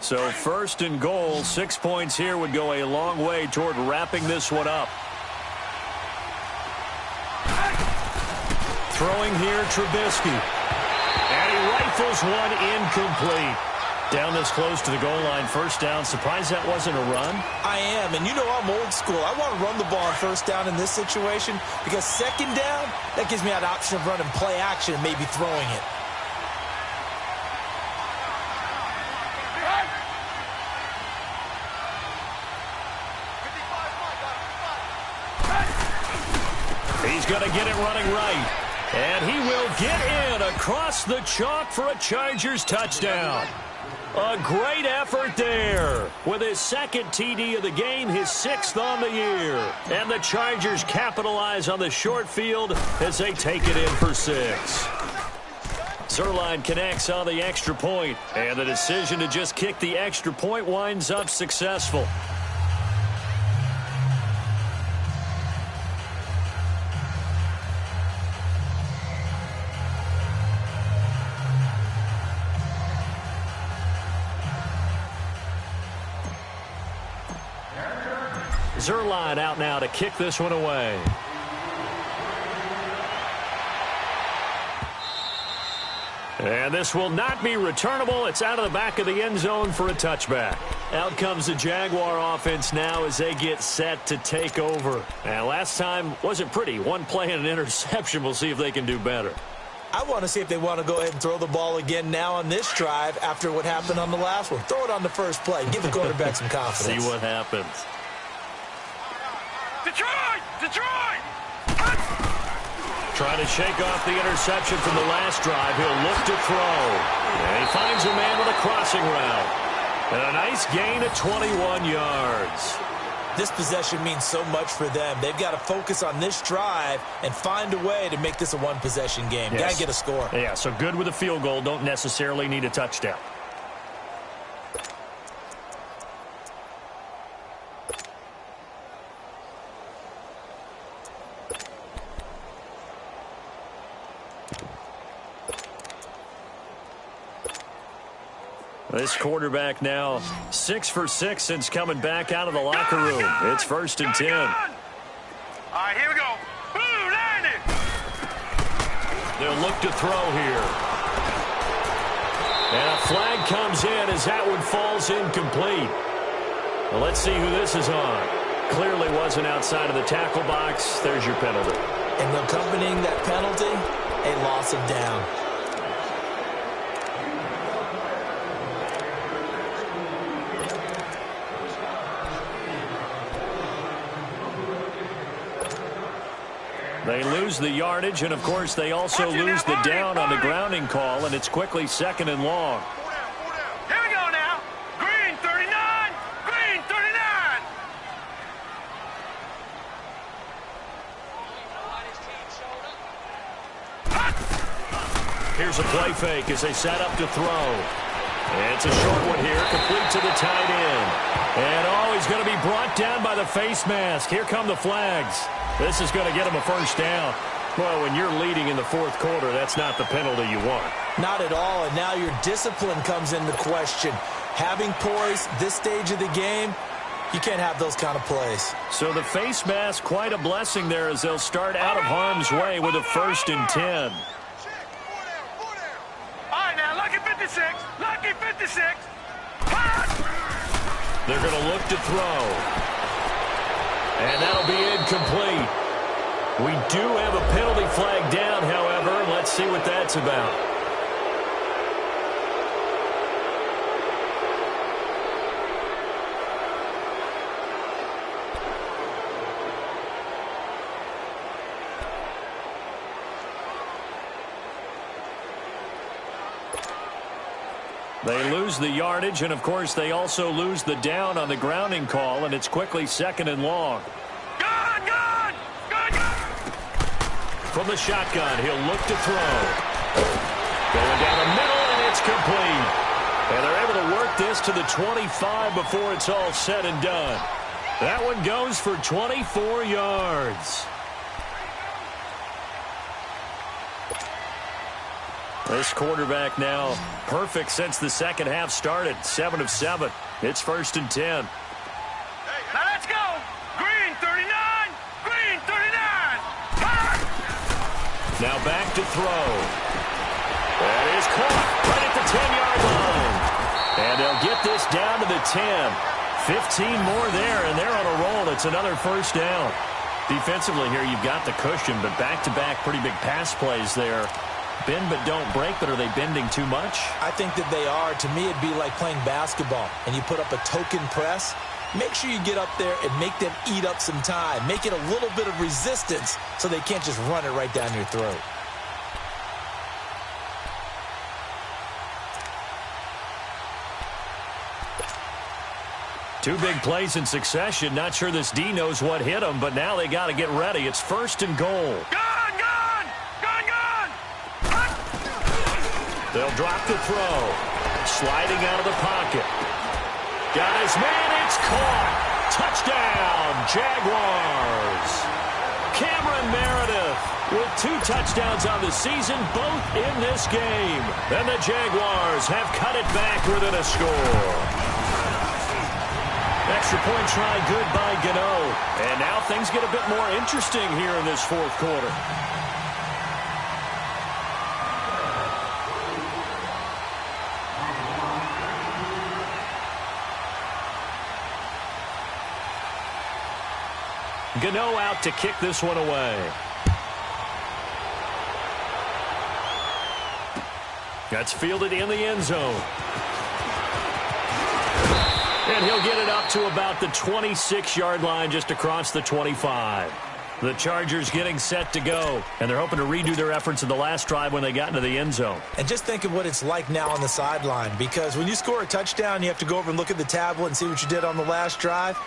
So 1st and goal, 6 points here would go a long way toward wrapping this one up. Throwing here, Trubisky. And he rifles one incomplete. Down this close to the goal line, 1st down. Surprised that wasn't a run? I am, and you know I'm old school. I want to run the ball on 1st down in this situation because 2nd down, that gives me that option of running play action and maybe throwing it. He's going to get it running right. And he will get in across the chalk for a Chargers touchdown. A great effort there. With his second TD of the game, his 6th on the year. And the Chargers capitalize on the short field as they take it in for 6. Zerline connects on the extra point, and the decision to just kick the extra point winds up successful. Zerline out now to kick this one away. And this will not be returnable. It's out of the back of the end zone for a touchback. Out comes the Jaguar offense now as they get set to take over. And last time wasn't pretty. One play and an interception. We'll see if they can do better. I want to see if they want to go ahead and throw the ball again now on this drive after what happened on the last one. Throw it on the first play. Give the quarterback some confidence. See what happens. Detroit! Detroit! Trying to shake off the interception from the last drive. He'll look to throw. And he finds a man with a crossing route. And a nice gain of 21 yards. This possession means so much for them. They've got to focus on this drive and find a way to make this a one-possession game. Yes. Got to get a score. Yeah, so good with a field goal. Don't necessarily need a touchdown. This quarterback now 6 for 6 since coming back out of the locker room. It's 1st and 10. All right, here we go. Ooh, landed. They'll look to throw here. And a flag comes in as that one falls incomplete. Well, let's see who this is on. Clearly wasn't outside of the tackle box. There's your penalty. And accompanying that penalty, a loss of down. They lose the yardage, and, of course, they also lose the down on the grounding call, and it's quickly 2nd and long. Here we go now. Green 39. Green 39. Here's a play fake as they set up to throw. And it's a short one here, complete to the tight end. And, oh, he's going to be brought down by the face mask. Here come the flags. This is going to get him a 1st down. Well, when you're leading in the 4th quarter, that's not the penalty you want. Not at all, and now your discipline comes into question. Having poise this stage of the game, you can't have those kind of plays. So the face mask, quite a blessing there as they'll start out of harm's way with a 1st and 10. All right, now, lucky 56. Lucky 56. They're going to look to throw. And that'll be incomplete. We do have a penalty flag down, however. Let's see what that's about. They lose the yardage, and, of course, they also lose the down on the grounding call, and it's quickly 2nd and long. Gun! From the shotgun, he'll look to throw. Going down the middle, and it's complete. And they're able to work this to the 25 before it's all said and done. That one goes for 24 yards. This quarterback now perfect since the second half started. 7 of 7. It's 1st and 10. Now let's go. Green 39. Green 39. Now back to throw. That is caught right at the 10-yard line. And they'll get this down to the 10. 15 more there, and they're on a roll. It's another 1st down. Defensively here, you've got the cushion, but back-to-back pretty big pass plays there. Bend but don't break, but are they bending too much? I think that they are. To me, it'd be like playing basketball, and you put up a token press. Make sure you get up there and make them eat up some time. Make it a little bit of resistance so they can't just run it right down your throat. Two big plays in succession. Not sure this D knows what hit them, but now they got to get ready. It's 1st and goal. Gun, gun! Gun, gun! They'll drop the throw. Sliding out of the pocket. Got his man. It's caught. Touchdown, Jaguars. Cameron Meredith with 2 touchdowns on the season, both in this game. And the Jaguars have cut it back within a score. Extra point try good by Gano. And now things get a bit more interesting here in this 4th quarter. Gano out to kick this one away. That's fielded in the end zone. And he'll get it up to about the 26-yard line, just across the 25. The Chargers getting set to go, and they're hoping to redo their efforts in the last drive when they got into the end zone. And just think of what it's like now on the sideline, because when you score a touchdown, you have to go over and look at the tablet and see what you did on the last drive.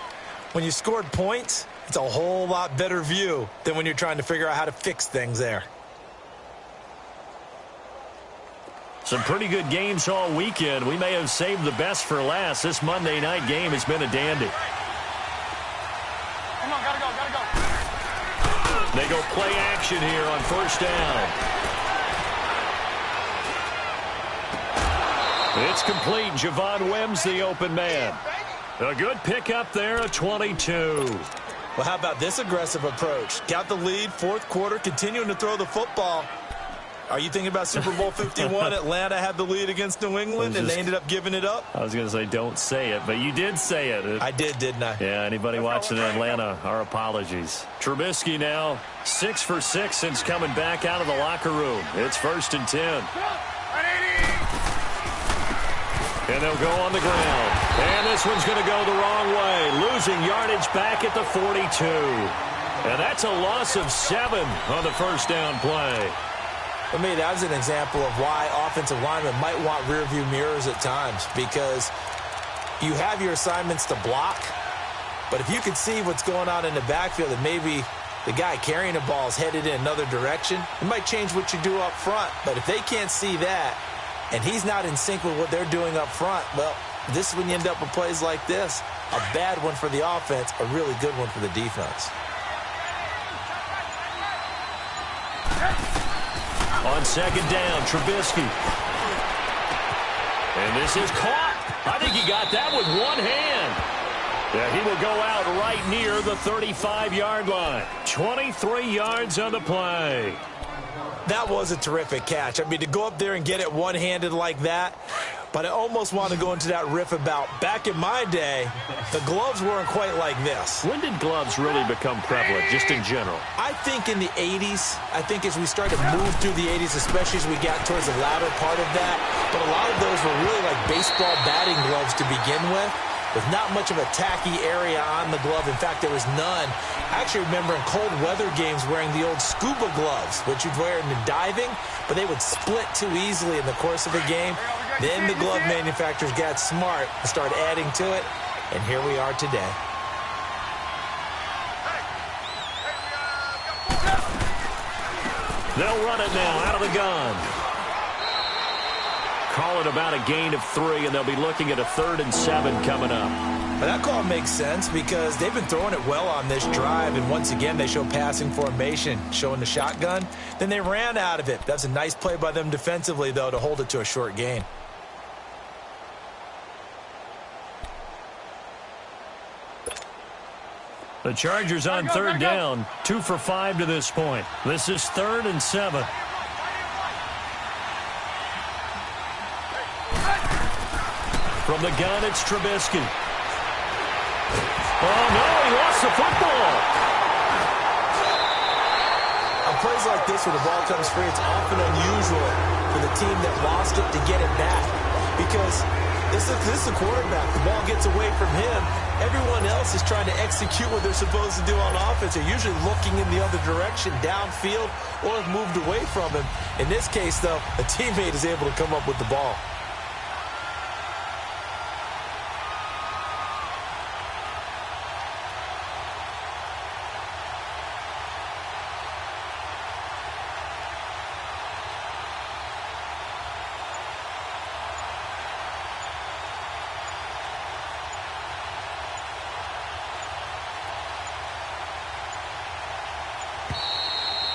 When you scored points, it's a whole lot better view than when you're trying to figure out how to fix things there. Some pretty good games all weekend. We may have saved the best for last. This Monday night game has been a dandy. Come on, gotta go. They go play action here on 1st down. It's complete. Javon Wims, the open man. A good pickup there, a 22. Well, how about this aggressive approach? Got the lead, 4th quarter, continuing to throw the football. Are you thinking about Super Bowl 51? Atlanta had the lead against New England, and they ended up giving it up? I was going to say don't say it, but you did say it. I did, didn't I? Yeah, anybody watching in Atlanta, our apologies. Trubisky now 6 for 6 since coming back out of the locker room. It's 1st and 10. And they'll go on the ground. And this one's going to go the wrong way, losing yardage back at the 42. And that's a loss of 7 on the 1st down play. For me, that was an example of why offensive linemen might want rearview mirrors at times, because you have your assignments to block, but if you can see what's going on in the backfield and maybe the guy carrying the ball is headed in another direction, it might change what you do up front. But if they can't see that and he's not in sync with what they're doing up front, well, this is when you end up with plays like this. A bad one for the offense, a really good one for the defense. On 2nd down, Trubisky. And this is caught. I think he got that with one hand. Yeah, he will go out right near the 35-yard line. 23 yards on the play. That was a terrific catch. I mean, to go up there and get it one-handed like that, but I almost want to go into that riff about back in my day, the gloves weren't quite like this. When did gloves really become prevalent, just in general? I think in the 80s. I think as we started to move through the 80s, especially as we got towards the latter part of that. But a lot of those were really like baseball batting gloves to begin with not much of a tacky area on the glove. In fact, there was none. I actually remember in cold weather games wearing the old scuba gloves, which you'd wear in the diving, but they would split too easily in the course of a game. Then the glove manufacturers got smart and started adding to it, and here we are today. They'll run it now out of the gun. Call it about a gain of 3, and they'll be looking at a 3rd and 7 coming up. But that call makes sense because they've been throwing it well on this drive, and once again they show passing formation, showing the shotgun. Then they ran out of it. That's a nice play by them defensively, though, to hold it to a short gain. The Chargers on 3rd down, 2 for 5 to this point. This is 3rd and 7. From the gun, it's Trubisky. Oh, no, he lost the football. On plays like this, when the ball comes free, it's often unusual for the team that lost it to get it back. Because this is the quarterback. The ball gets away from him. Everyone else is trying to execute what they're supposed to do on offense. They're usually looking in the other direction, downfield, or have moved away from him. In this case, though, a teammate is able to come up with the ball.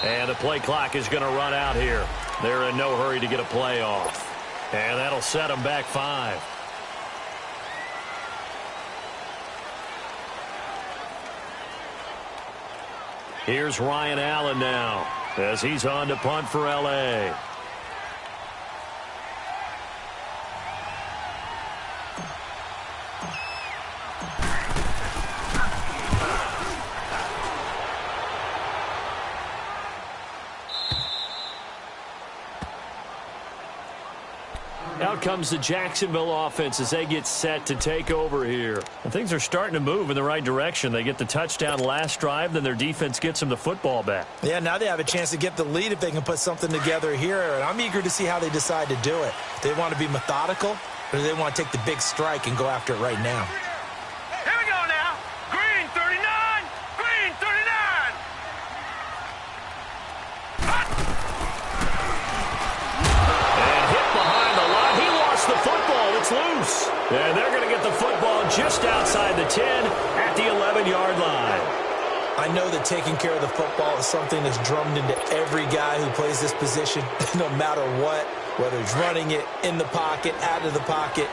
And the play clock is going to run out here. They're in no hurry to get a play off. And that'll set them back 5. Here's Ryan Allen now as he's on to punt for L.A. Out comes the Jacksonville offense as they get set to take over here. And things are starting to move in the right direction. They get the touchdown last drive, then their defense gets them the football back. Yeah, now they have a chance to get the lead if they can put something together here. And I'm eager to see how they decide to do it. Do they want to be methodical, or do they want to take the big strike and go after it right now? Here we go now. Green 39. Green 39. And hit behind the line. He lost the football. It's loose. And they're going to get the football just outside the 10 at the 11-yard line. I know that taking care of the football is something that's drummed into every guy who plays this position, no matter what, whether it's running it, in the pocket, out of the pocket.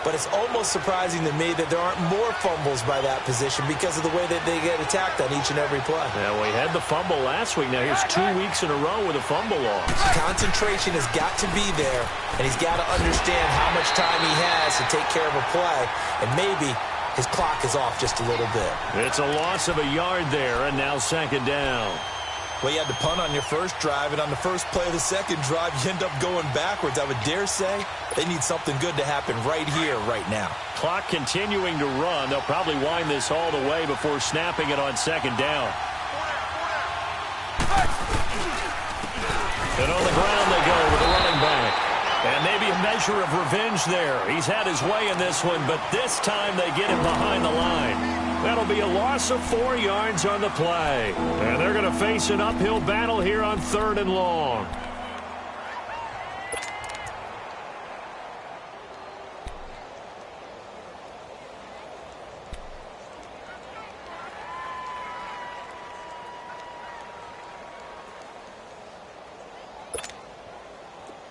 But it's almost surprising to me that there aren't more fumbles by that position because of the way that they get attacked on each and every play. Yeah, we had the fumble last week. Now here's 2 weeks in a row with a fumble loss. Concentration has got to be there, and he's got to understand how much time he has to take care of a play, and maybe his clock is off just a little bit. It's a loss of a yard there, and now second down. Well, you had to punt on your first drive, and on the first play of the second drive, you end up going backwards. I would dare say they need something good to happen right here, right now. Clock continuing to run. They'll probably wind this all the way before snapping it on second down. And on the ground they go with the running back. And maybe a measure of revenge there. He's had his way in this one, but this time they get him behind the line. That'll be a loss of 4 yards on the play. And they're going to face an uphill battle here on 3rd and long.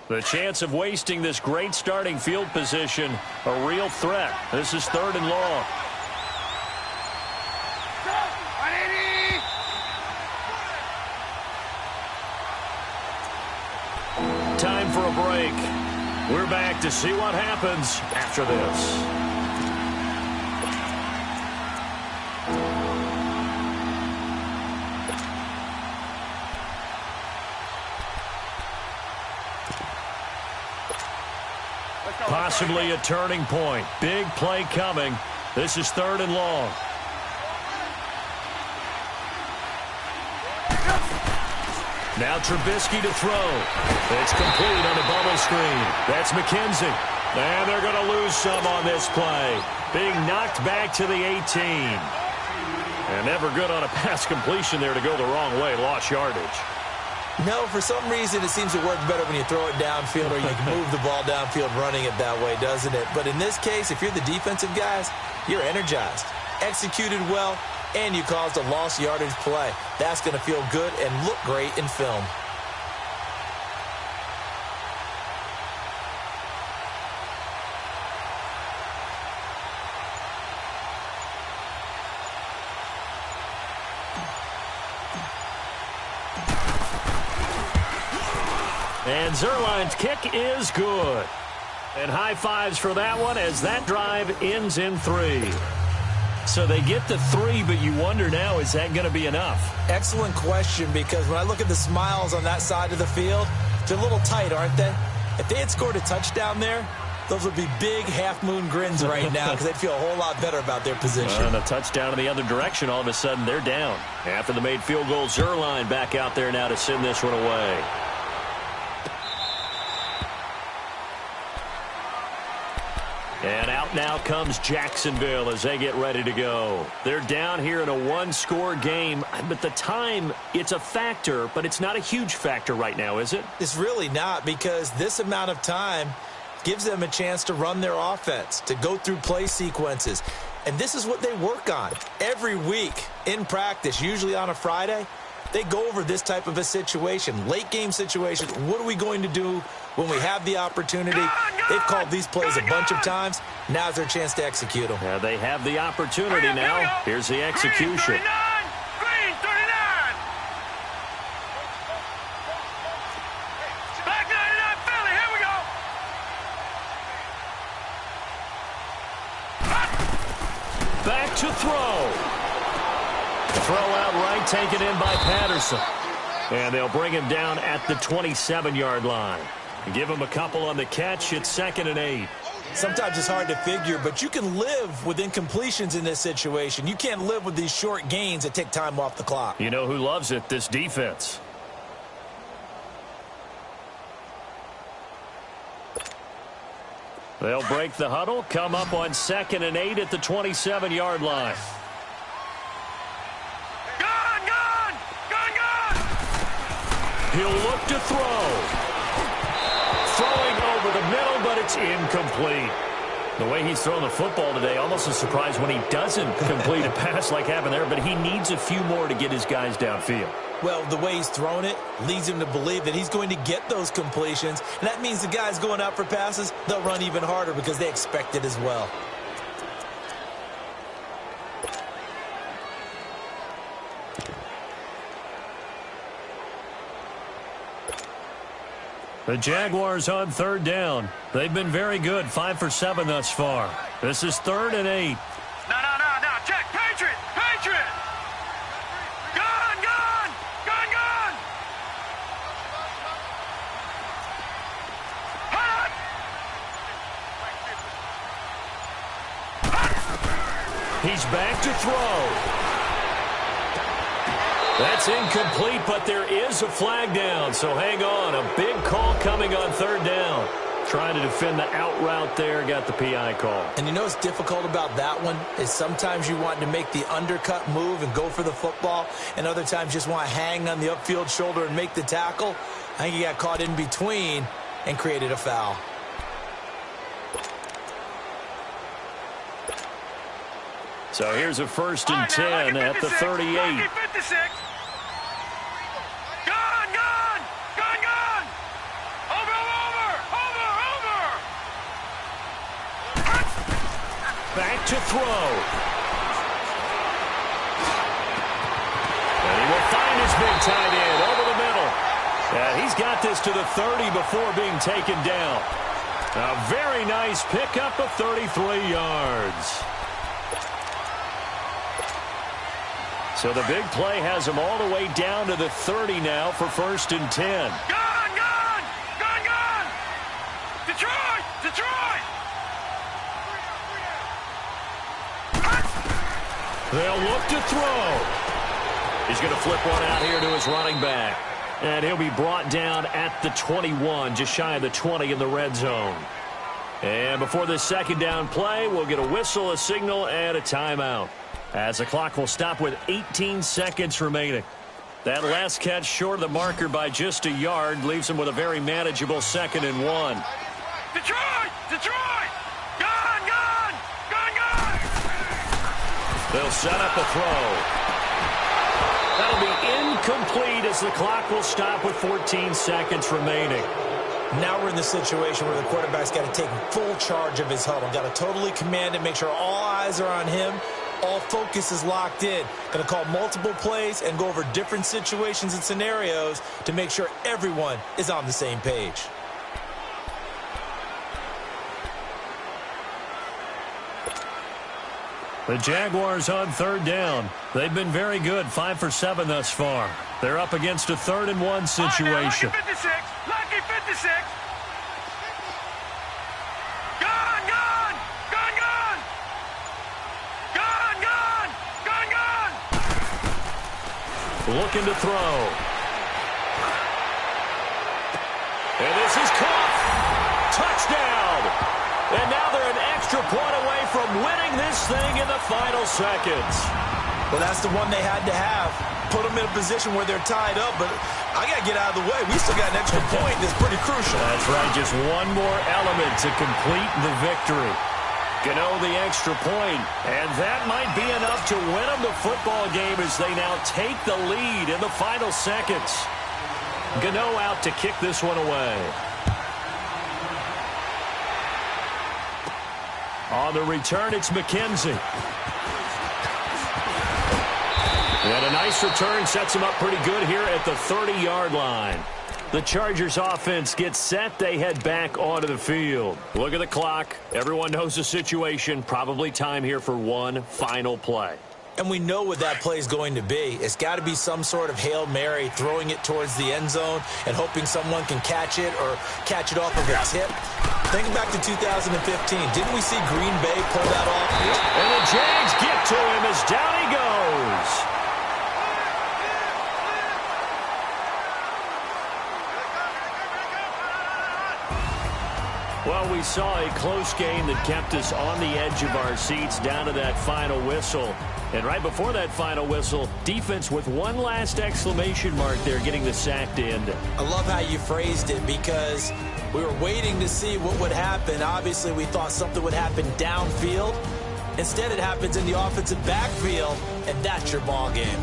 The chance of wasting this great starting field position, a real threat. This is 3rd and long. Time for a break. We're back to see what happens after this. Possibly a turning point. Big play coming. This is 3rd and long. Now Trubisky to throw. It's complete on the bubble screen. That's McKenzie. And they're going to lose some on this play. Being knocked back to the 18. And never good on a pass completion there to go the wrong way. Lost yardage. No, for some reason it seems to work better when you throw it downfield or you can move the ball downfield running it that way, doesn't it? But in this case, if you're the defensive guys, you're energized, executed well, and you caused a lost yardage play. That's going to feel good and look great in film. And Zerline's kick is good. And high fives for that one as that drive ends in 3. So they get the 3, but you wonder now, is that going to be enough? Excellent question, because when I look at the smiles on that side of the field, they're a little tight, aren't they? If they had scored a touchdown there, those would be big half-moon grins right now because they'd feel a whole lot better about their position. And a touchdown in the other direction, all of a sudden they're down. After the made field goal, Zerline back out there now to send this one away. And out now comes Jacksonville as they get ready to go. They're down here in a one-score game, but the time, it's a factor, but it's not a huge factor right now, is it? It's really not, because this amount of time gives them a chance to run their offense, to go through play sequences. And this is what they work on every week in practice, usually on a Friday. they go over this type of a situation, late game situation. What are we going to do when we have the opportunity? They've called these plays a bunch of times. Now's their chance to execute them. Yeah, they have the opportunity now. Here's the execution. Green 39. Black 99 Philly, here we go. Back to throw. Throw out right, taken in by Patterson. And they'll bring him down at the 27-yard line. Give him a couple on the catch. It's 2nd and 8. Sometimes it's hard to figure, but you can live with incompletions in this situation. You can't live with these short gains that take time off the clock. You know who loves it? This defense. They'll break the huddle, come up on 2nd and 8 at the 27-yard line. He'll look to throw. Throwing over the middle, but it's incomplete. The way he's thrown the football today, almost a surprise when he doesn't complete a pass like happened there, but he needs a few more to get his guys downfield. Well, the way he's thrown it leads him to believe that he's going to get those completions, and that means the guys going out for passes, they'll run even harder because they expect it as well. The Jaguars on 3rd down. They've been very good, 5 for 7 thus far. This is 3rd and 8. No. Check. Patriot. Gun. Hot. He's back to throw. That's incomplete, but there is a flag down, so hang on. A big call coming on 3rd down. Trying to defend the out route there, got the PI call. And you know what's difficult about that one is sometimes you want to make the undercut move and go for the football, and other times just want to hang on the upfield shoulder and make the tackle. I think he got caught in between and created a foul. So here's a 1st and 10 at the 38. Back to throw. And he will find his big tight end over the middle. And he's got this to the 30 before being taken down. A very nice pickup of 33 yards. So the big play has him all the way down to the 30 now for 1st and 10. Gun! Detroit! They'll look to throw. He's going to flip one out here to his running back. And he'll be brought down at the 21, just shy of the 20 in the red zone. And before this 2nd down play, we'll get a whistle, a signal, and a timeout. As the clock will stop with 18 seconds remaining. That last catch short of the marker by just a yard leaves him with a very manageable 2nd and 1. Detroit! They'll set up a throw. That'll be incomplete as the clock will stop with 14 seconds remaining. Now we're in the situation where the quarterback's got to take full charge of his huddle. Got to totally command it, make sure all eyes are on him. All focus is locked in. Going to call multiple plays and go over different situations and scenarios to make sure everyone is on the same page. The Jaguars on 3rd down. They've been very good, 5 for 7 thus far. They're up against a 3rd and 1 situation. Lucky 56. Looking to throw. And this is caught. Touchdown. And now they're an extra point away from winning this thing in the final seconds. Well, that's the one they had to have. Put them in a position where they're tied up, but I got to get out of the way. We still got an extra point that's pretty crucial. That's right, just one more element to complete the victory. Gano the extra point, and that might be enough to win them the football game as they now take the lead in the final seconds. Gano out to kick this one away. On the return, it's McKenzie. And a nice return sets him up pretty good here at the 30-yard line. The Chargers offense gets set. They head back onto the field. Look at the clock. Everyone knows the situation. Probably time here for one final play. And we know what that play is going to be. It's got to be some sort of Hail Mary, throwing it towards the end zone and hoping someone can catch it or catch it off of a tip. Think back to 2015. Didn't we see Green Bay pull that off? Yep. And the Jags get to him as down he goes. Well, we saw a close game that kept us on the edge of our seats down to that final whistle. And right before that final whistle, defense with one last exclamation mark there, getting the sack to end it. I love how you phrased it, because we were waiting to see what would happen. Obviously, we thought something would happen downfield. Instead, it happens in the offensive backfield, and that's your ball game.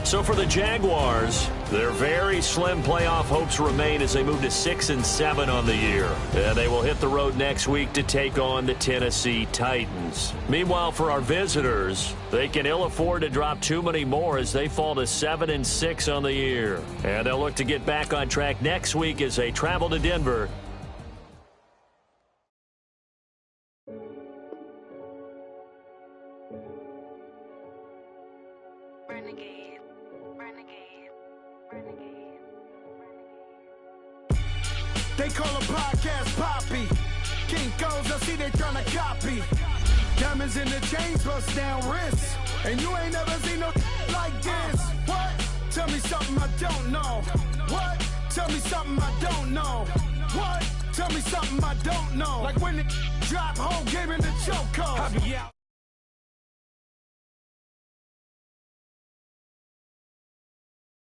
So for the Jaguars, their very slim playoff hopes remain as they move to 6-7 on the year. And they will hit the road next week to take on the Tennessee Titans. Meanwhile, for our visitors, they can ill afford to drop too many more as they fall to 7-6 on the year. And they'll look to get back on track next week as they travel to Denver. They call a podcast Poppy. King goes, I see they tryna copy. Diamonds in the chains, bust down wrists. And you ain't never seen no like this. What? Tell me something I don't know. What? Tell me something I don't know. What? Tell me something I don't know. Like when it drop, whole game in the chokehold. I be out.